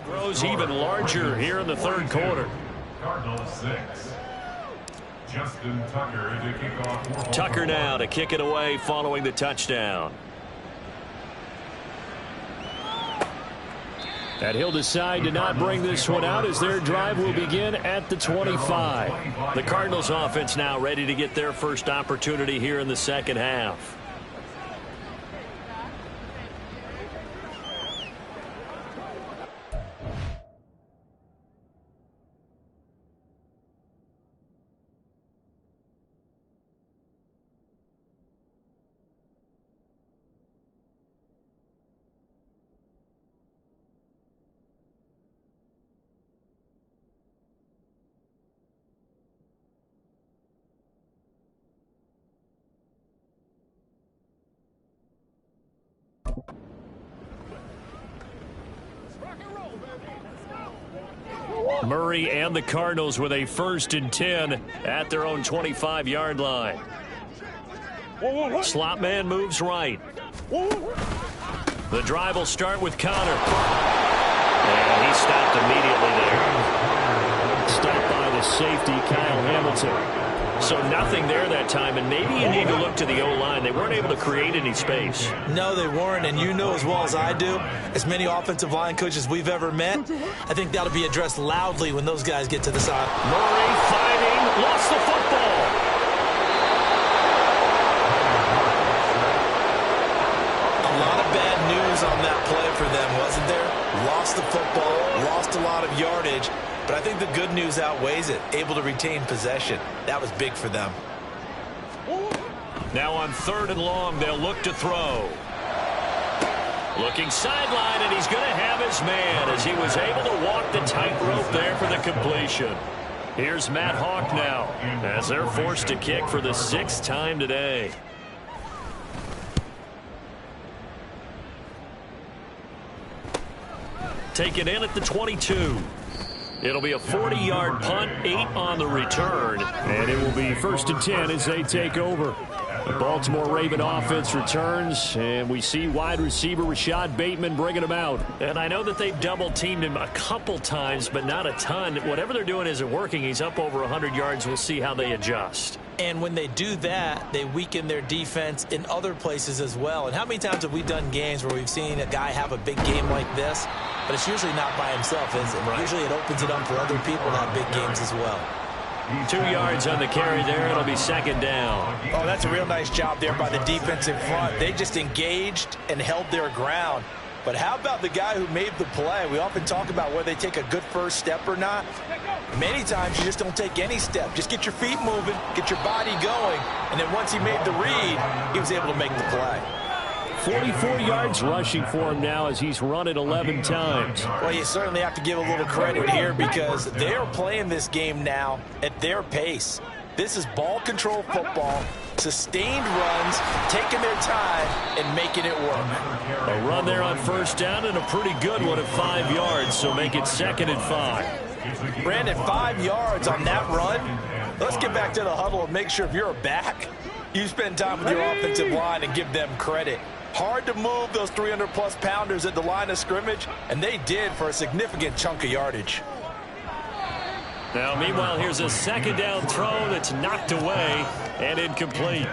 Grows even larger here in the 3rd quarter. Cardinals 6. Justin Tucker to kick off. Tucker now to kick it away following the touchdown. And he'll decide to not bring this one out as their drive will begin at the 25. The Cardinals offense now ready to get their first opportunity here in the 2nd half. Murray and the Cardinals with a 1st and 10 at their own 25-yard line. Slot man moves right. The drive will start with Connor. And he stopped immediately there. Stopped by the safety, Kyle Hamilton. So nothing there that time, and maybe you need to look to the O-line. They weren't able to create any space. No, they weren't, and you know as well as I do, as many offensive line coaches we've ever met, I think that'll be addressed loudly when those guys get to the side. Murray fighting, lost the football. A lot of bad news on that play for them, wasn't there? Lost the football, lost a lot of yardage. But I think the good news outweighs it. Able to retain possession. That was big for them. Now on 3rd and long, they'll look to throw. Looking sideline, and he's going to have his man as he was able to walk the tightrope there for the completion. Here's Matt Hawk now as they're forced to kick for the 6th time today. Taken in at the 22. It'll be a 40-yard punt, 8 on the return. And it will be 1st and 10 as they take over. The Baltimore Raven offense returns, and we see wide receiver Rashad Bateman bringing him out. And I know that they've double-teamed him a couple times, but not a ton. Whatever they're doing isn't working. He's up over 100 yards. We'll see how they adjust. And when they do that, they weaken their defense in other places as well. And how many times have we done games where we've seen a guy have a big game like this, but it's usually not by himself, is it? Right. Usually it opens it up for other people to have big games as well. 2 yards on the carry there. It'll be 2nd down. Oh, that's a real nice job there by the defensive front. They just engaged and held their ground. But how about the guy who made the play? We often talk about whether they take a good first step or not. Many times you just don't take any step. Just get your feet moving, get your body going, and then once he made the read, he was able to make the play. 44 yards rushing for him now as he's run it 11 times. Well, you certainly have to give a little credit here because they are playing this game now at their pace. This is ball control football, sustained runs, taking their time, and making it work. A run there on 1st down and a pretty good one at 5 yards, so make it 2nd and 5. Brandon, 5 yards on that run. Let's get back to the huddle and make sure if you're a back, you spend time with your offensive line and give them credit. Hard to move those 300-plus pounders at the line of scrimmage, and they did for a significant chunk of yardage. Now, meanwhile, here's a 2nd down throw that's knocked away and incomplete.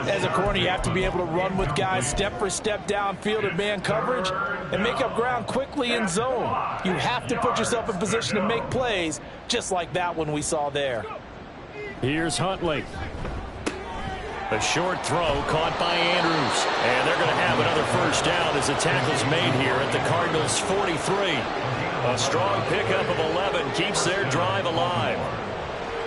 As a corner, you have to be able to run with guys step for step downfield in man coverage and make up ground quickly in zone. You have to put yourself in position to make plays, just like that one we saw there. Here's Huntley. A short throw caught by Andrews. And they're going to have another 1st down as the tackle's made here at the Cardinals' 43. A strong pickup of 11 keeps their drive alive.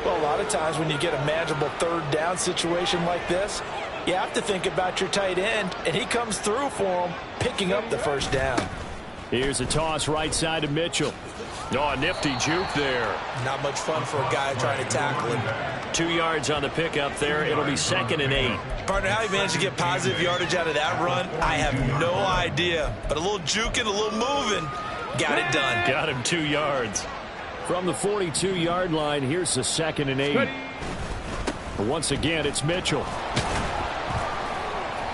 Well, a lot of times when you get a manageable 3rd down situation like this, you have to think about your tight end, and he comes through for him, picking up the 1st down. Here's a toss right side to Mitchell. Oh, a nifty juke there. Not much fun for a guy trying to tackle him. 2 yards on the pickup there. It'll be 2nd and 8. Partner, how he managed to get positive yardage out of that run, I have no idea. But a little juking, a little moving, got it done. Got him 2 yards. From the 42-yard line, here's the 2nd and 8. Once again, it's Mitchell.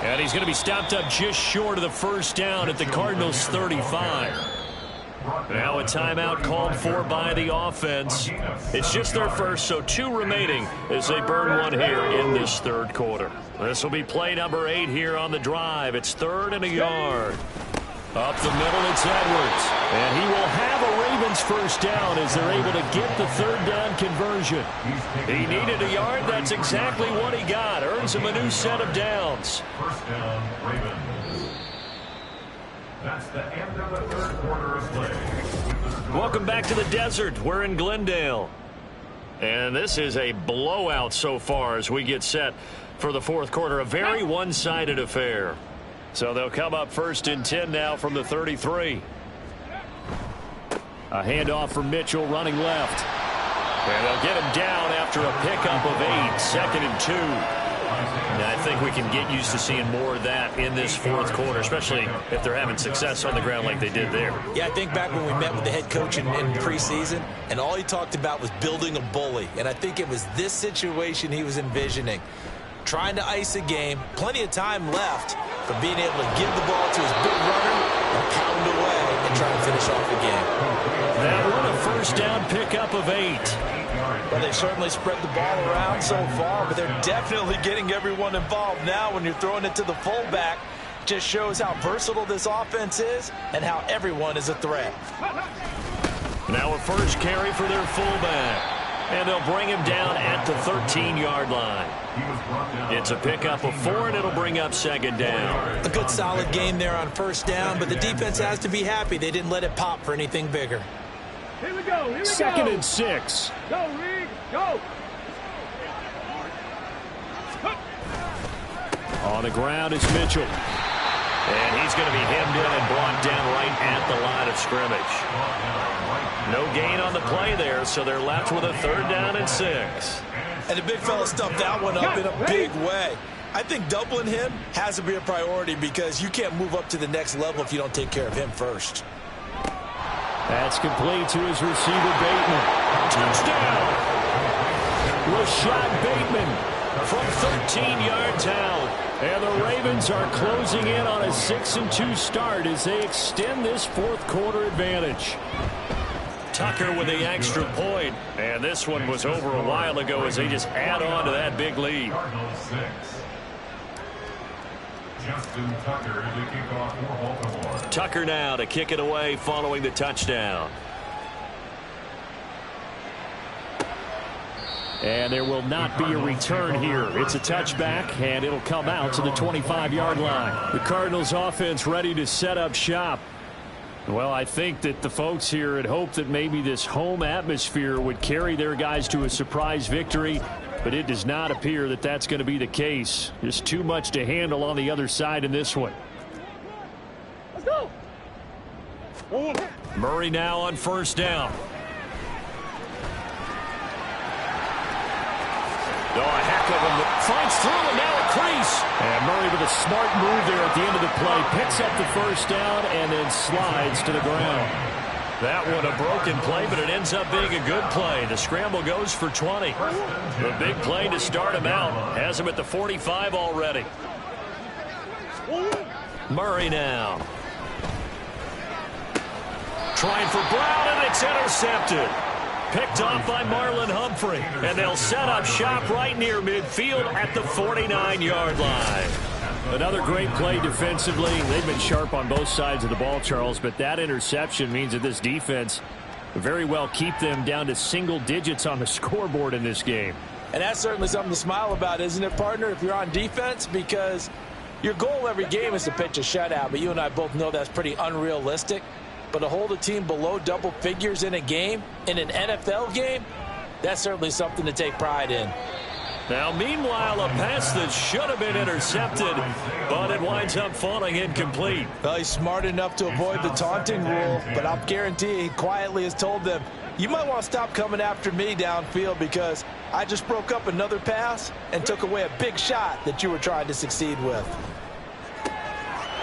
And he's going to be stopped up just short of the 1st down at the Cardinals' 35. Now a timeout called for by the offense. It's just their first, so 2 remaining as they burn one here in this 3rd quarter. This will be play number 8 here on the drive. It's 3rd and a yard. Up the middle, it's Edwards. And he will have a Ravens 1st down as they're able to get the 3rd down conversion. He needed a yard. That's exactly what he got. Earns him a new set of downs. 1st down, Ravens. That's the end of the 3rd quarter of play. Welcome back to the desert. We're in Glendale. And this is a blowout so far as we get set for the 4th quarter. A very one-sided affair. So they'll come up 1st and 10 now from the 33. A handoff from Mitchell running left. And they'll get him down after a pickup of 8. 2nd and 2. And I think we can get used to seeing more of that in this fourth quarter, especially if they're having success on the ground like they did there. Yeah, I think back when we met with the head coach in preseason, and all he talked about was building a bully. And I think it was this situation he was envisioning. Trying to ice a game, plenty of time left, but being able to give the ball to his big runner and pound away and try to finish off the game. That one a first down pickup of 8. Well, they certainly spread the ball around so far, but they're definitely getting everyone involved now when you're throwing it to the fullback. Just shows how versatile this offense is and how everyone is a threat. Now a first carry for their fullback. And they'll bring him down at the 13-yard line. It's a pickup of 4, and it'll bring up second down. A good solid game there on first down, but the defense has to be happy they didn't let it pop for anything bigger. Here we go. Second and 6. Go, Reed. Go. On the ground is Mitchell. And he's going to be hemmed in and brought down right at the line of scrimmage. No gain on the play there, so they're left with a 3rd down and 6. And the big fella stuffed that one up in a big way. I think doubling him has to be a priority because you can't move up to the next level if you don't take care of him first. That's complete to his receiver, Bateman. Touchdown! Rashad Bateman from 13 yards out. And the Ravens are closing in on a 6-2 start as they extend this fourth quarter advantage. Tucker with the extra point. And this one was over a while ago as they just add on to that big lead. Cardinals 6. Justin Tucker to kick off for Baltimore. Tucker now to kick it away following the touchdown. And there will not be a return here. It's a touchback, and it'll come out to the 25-yard line. The Cardinals offense ready to set up shop. Well, I think that the folks here had hoped that maybe this home atmosphere would carry their guys to a surprise victory, but it does not appear that that's going to be the case. Just too much to handle on the other side in this one. Let's go. Murray now on first down. Oh, a heck of a finds through and now a crease. And Murray with a smart move there at the end of the play. Picks up the first down and then slides to the ground. That one a broken play, but it ends up being a good play. The scramble goes for 20. The big play to start him out. Has him at the 45 already. Murray now. Trying for Brown, and it's intercepted. Picked off by Marlon Humphrey. And they'll set up shop right near midfield at the 49-yard line. Another great play defensively. They've been sharp on both sides of the ball, Charles, but that interception means that this defense very well keep them down to single digits on the scoreboard in this game. And that's certainly something to smile about, isn't it, partner, if you're on defense? Because your goal every game is to pitch a shutout, but you and I both know that's pretty unrealistic. But to hold a team below double figures in a game, in an NFL game, that's certainly something to take pride in. Now, meanwhile, a pass that should have been intercepted, but it winds up falling incomplete. Well, he's smart enough to avoid the taunting rule, but I'll guarantee he quietly has told them, you might want to stop coming after me downfield because I just broke up another pass and took away a big shot that you were trying to succeed with.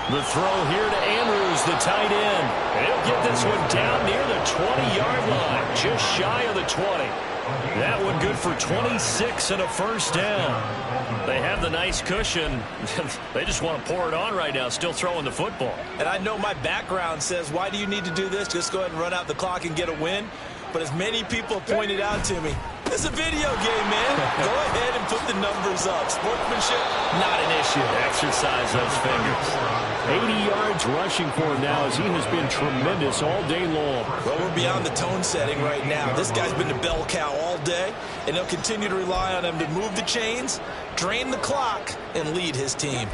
The throw here to Andrews, the tight end. And he'll get this one down near the 20-yard line, just shy of the 20. That one good for 26 and a first down. They have the nice cushion. They just want to pour it on right now, still throwing the football. And I know my background says, why do you need to do this? Just go ahead and run out the clock and get a win. But as many people pointed out to me, it's a video game, man. Go ahead and put the numbers up. Sportsmanship, not an issue. Exercise those fingers. 80 yards rushing for him now as he has been tremendous all day long. Well, we're beyond the tone setting right now. This guy's been the bell cow all day, and they'll continue to rely on him to move the chains, drain the clock, and lead his team.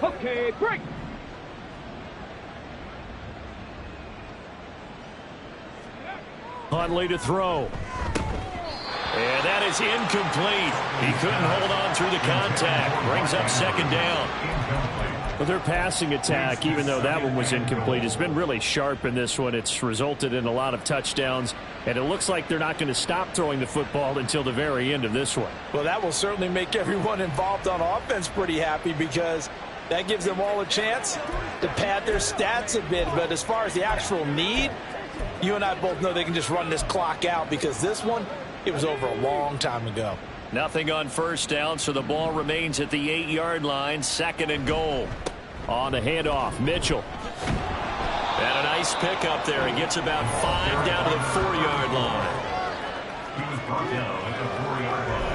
Okay, break. Huntley to throw. And that is incomplete. He couldn't hold on through the contact. Brings up second down. Well, their passing attack, even though that one was incomplete, has been really sharp in this one. It's resulted in a lot of touchdowns, and it looks like they're not going to stop throwing the football until the very end of this one. Well, that will certainly make everyone involved on offense pretty happy because that gives them all a chance to pad their stats a bit. But as far as the actual need, you and I both know they can just run this clock out because this one, it was over a long time ago. Nothing on first down, so the ball remains at the 8-yard line, 2nd and goal. On the handoff, Mitchell. And a nice pickup there. He gets about 5 down to the 4-yard line. He was brought down at the 4-yard line.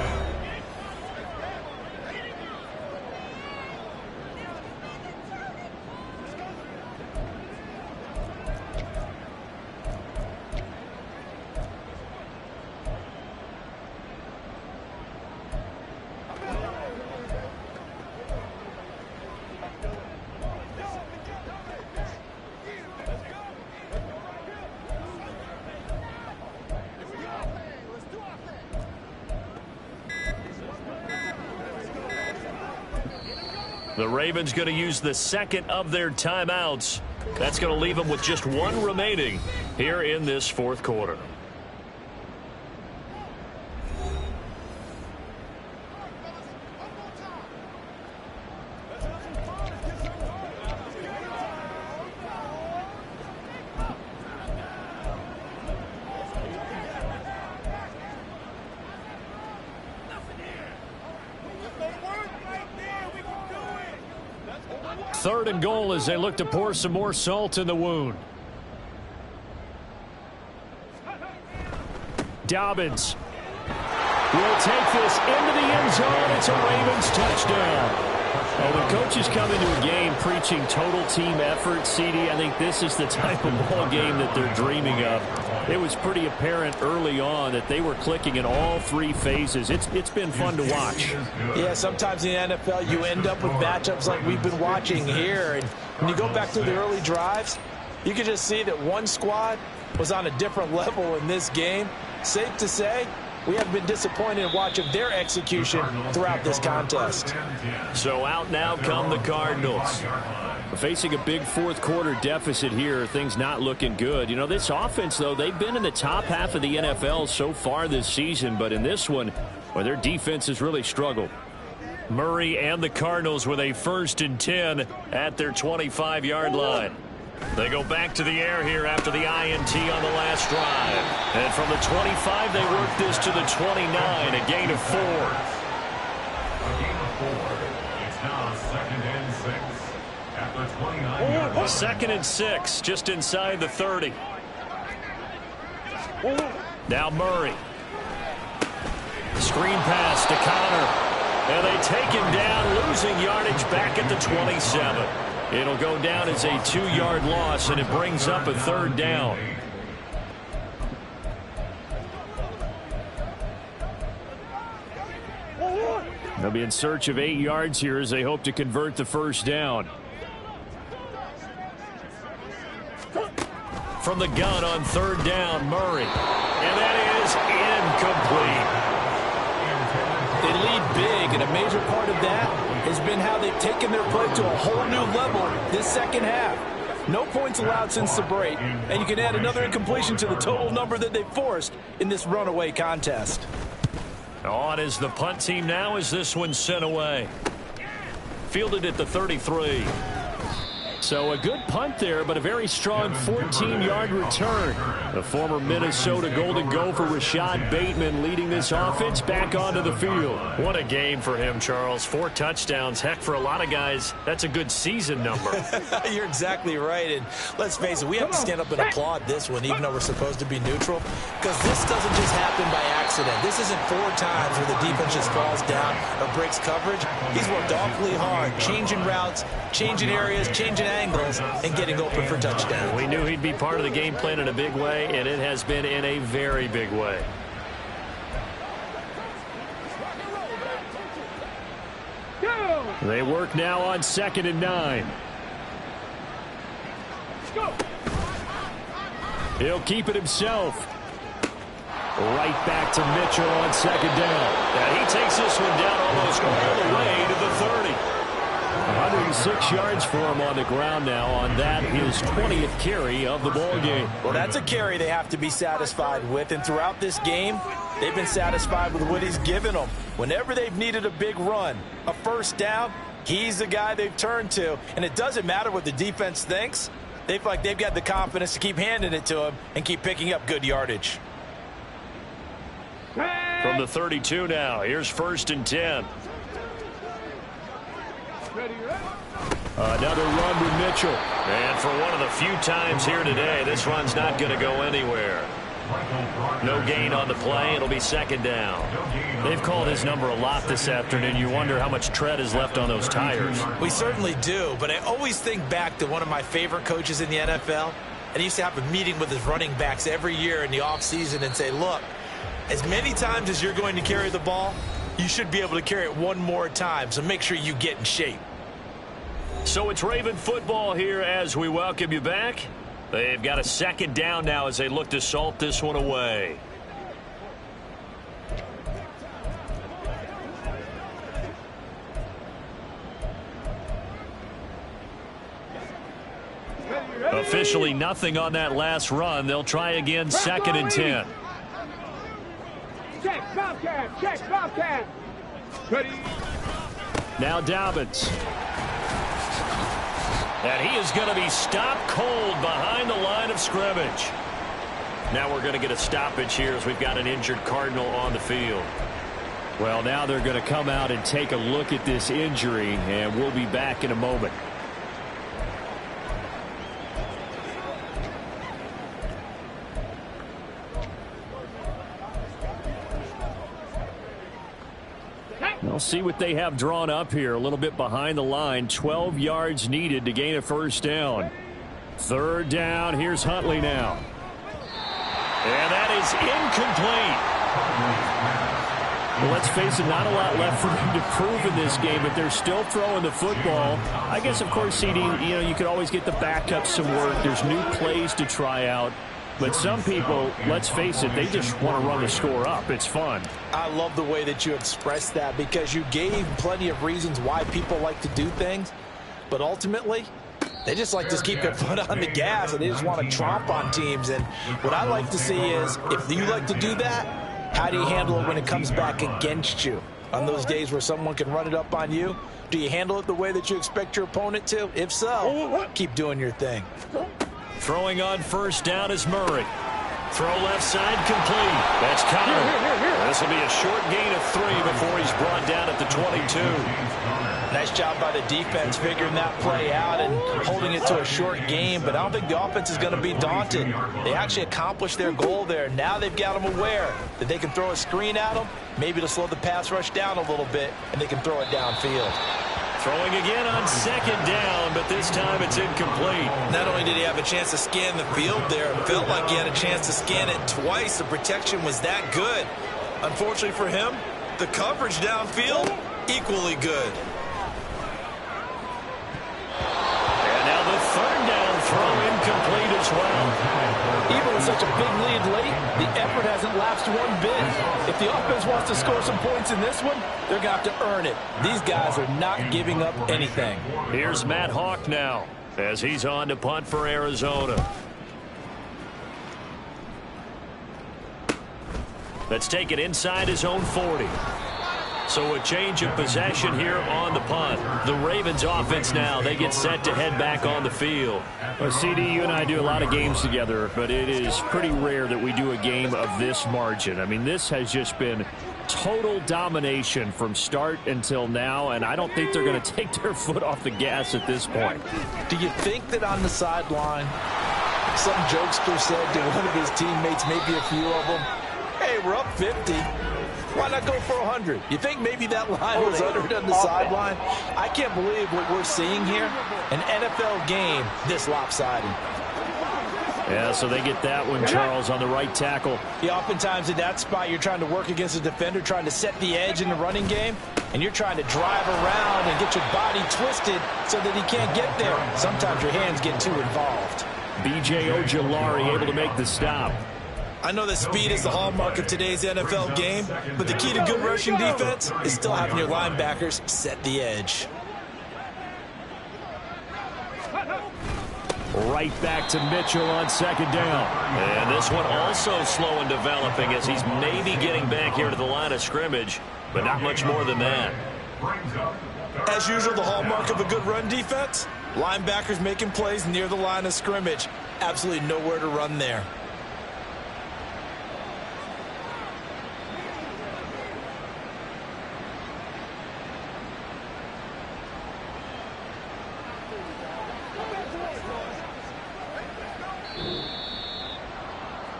The Ravens going to use the 2nd of their timeouts. That's going to leave them with just 1 remaining here in this 4th quarter. Third and goal as they look to pour some more salt in the wound. Dobbins will take this into the end zone. It's a Ravens touchdown. Well, when coaches come into a game preaching total team effort, CD, I think this is the type of ball game that they're dreaming of. It was pretty apparent early on that they were clicking in all 3 phases. It's been fun to watch. Yeah, sometimes in the NFL you end up with matchups like we've been watching here. And when you go back to the early drives, you can just see that one squad was on a different level in this game. Safe to say, we have been disappointed in watching their execution throughout this contest. So out now come the Cardinals. Facing a big 4th quarter deficit here, things not looking good. You know, this offense, though, they've been in the top half of the NFL so far this season, but in this one, well, their defense has really struggled. Murray and the Cardinals with a 1st and 10 at their 25-yard line. They go back to the air here after the INT on the last drive. And from the 25, they work this to the 29, a gain of 4. A gain of 4. It's now 2nd and 6. At the 29-yard line. 2nd and 6, just inside the 30. Now Murray. Screen pass to Connor. And they take him down, losing yardage back at the 27. It'll go down as a 2-yard loss, and it brings up a 3rd down. They'll be in search of 8 yards here as they hope to convert the 1st down. From the gun on 3rd down, Murray. And that is incomplete. They lead big, and a major part of that has been how they've taken their play to a whole new level this 2nd half. No points allowed since the break, and you can add another incompletion to the total number that they forced in this runaway contest. On is the punt team now as this one's sent away. Fielded at the 33. So a good punt there, but a very strong 14-yard return. The former Minnesota Golden Gopher Rashad Bateman leading this offense back onto the field. What a game for him, Charles. 4 touchdowns. Heck, for a lot of guys, that's a good season number. You're exactly right. And let's face it, we have to stand up and applaud this one, even though we're supposed to be neutral, because this doesn't just happen by accident. This isn't 4 times where the defense just falls down or breaks coverage. He's worked awfully hard, changing routes, changing areas, changing angles, and getting open for touchdowns. We knew he'd be part of the game plan in a big way, and it has been in a very big way. They work now on 2nd and 9. He'll keep it himself. Right back to Mitchell on 2nd down. Yeah, he takes this one down almost all the way to the 30. 6 yards for him on the ground now on that, his 20th carry of the ball game. Well, that's a carry they have to be satisfied with, and throughout this game, they've been satisfied with what he's given them. Whenever they've needed a big run, a first down, he's the guy they've turned to, and it doesn't matter what the defense thinks. They feel like they've got the confidence to keep handing it to him and keep picking up good yardage. From the 32 now, here's 1st and 10. Another run with Mitchell. And for one of the few times here today, this run's not going to go anywhere. No gain on the play. It'll be 2nd down. They've called his number a lot this afternoon. You wonder how much tread is left on those tires. We certainly do, but I always think back to one of my favorite coaches in the NFL, and he used to have a meeting with his running backs every year in the offseason and say, look, as many times as you're going to carry the ball, you should be able to carry it one more time, so make sure you get in shape. So it's Raven football here as we welcome you back. They've got a 2nd down now as they look to salt this one away. Officially nothing on that last run. They'll try again, 2nd and 10. Check, Bobcat, check, Bobcat. Ready. Now Dobbins. And he is going to be stopped cold behind the line of scrimmage. Now we're going to get a stoppage here as we've got an injured Cardinal on the field. Well, now they're going to come out and take a look at this injury, and we'll be back in a moment. We'll see what they have drawn up here. A little bit behind the line. 12 yards needed to gain a 1st down. 3rd down. Here's Huntley now. And that is incomplete. Well, let's face it, not a lot left for them to prove in this game, but they're still throwing the football. I guess, of course, CD, you could always get the backup some work. There's new plays to try out. But some people, let's face it, they just want to run the score up. It's fun. I love the way that you expressed that because you gave plenty of reasons why people like to do things. But ultimately, they just like to keep their foot on the gas and they just want to tromp on teams. And what I like to see is if you like to do that, how do you handle it when it comes back against you? On those days where someone can run it up on you, do you handle it the way that you expect your opponent to? If so, keep doing your thing. Throwing on 1st down is Murray. Throw left side complete. That's Connor. This will be a short gain of 3 before he's brought down at the 22. Nice job by the defense figuring that play out and holding it to a short game, but I don't think the offense is going to be daunted. They actually accomplished their goal there. Now they've got them aware that they can throw a screen at them, maybe to slow the pass rush down a little bit, and they can throw it downfield. Throwing again on 2nd down, but this time it's incomplete. Not only did he have a chance to scan the field there, it felt like he had a chance to scan it twice. The protection was that good. Unfortunately for him, the coverage downfield, equally good. And now the 3rd down throw incomplete as well. Even with such a big lead late, the effort hasn't lapsed one bit. If the offense wants to score some points in this one, they're going to have to earn it. These guys are not giving up anything. Here's Matt Hawk now as he's on to punt for Arizona. Let's take it inside his own 40. So a change of possession here on the punt. The Ravens offense now, they get set to head back on the field. Well, CD, you and I do a lot of games together, but it is pretty rare that we do a game of this margin. I mean, this has just been total domination from start until now, and I don't think they're going to take their foot off the gas at this point. Do you think that on the sideline, some jokester said to one of his teammates, maybe a few of them, hey, we're up 50. Why not go for 100? You think maybe that line was uttered on the sideline? I can't believe what we're seeing here. An NFL game this lopsided. Yeah, so they get that one, Charles, on the right tackle. Yeah, oftentimes in that spot, you're trying to work against a defender, trying to set the edge in the running game, and you're trying to drive around and get your body twisted so that he can't get there. Sometimes your hands get too involved. B.J. Ojulari able to make the stop. I know that speed is the hallmark of today's NFL game, but the key to good rushing defense is still having your linebackers set the edge. Right back to Mitchell on second down. And this one also slow in developing as he's maybe getting back here to the line of scrimmage, but not much more than that. As usual, the hallmark of a good run defense, linebackers making plays near the line of scrimmage. Absolutely nowhere to run there.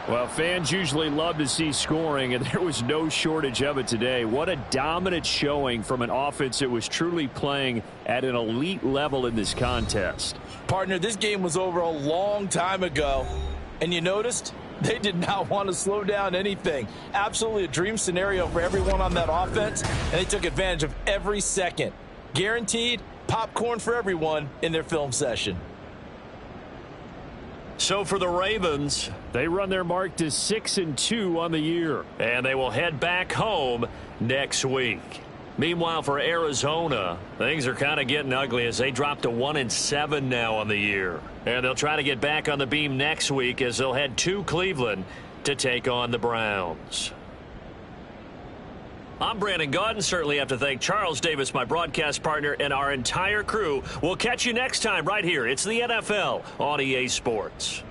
Well, fans usually love to see scoring, and there was no shortage of it today. What a dominant showing from an offense that was truly playing at an elite level in this contest. Partner, this game was over a long time ago, and you noticed they did not want to slow down anything. Absolutely a dream scenario for everyone on that offense, and they took advantage of every second. Guaranteed popcorn for everyone in their film session. So for the Ravens, they run their mark to 6-2 on the year. And they will head back home next week. Meanwhile, for Arizona, things are kind of getting ugly as they drop to 1-7 now on the year. And they'll try to get back on the beam next week as they'll head to Cleveland to take on the Browns. I'm Brandon Gaudin. Certainly have to thank Charles Davis, my broadcast partner, and our entire crew. We'll catch you next time right here. It's the NFL on EA Sports.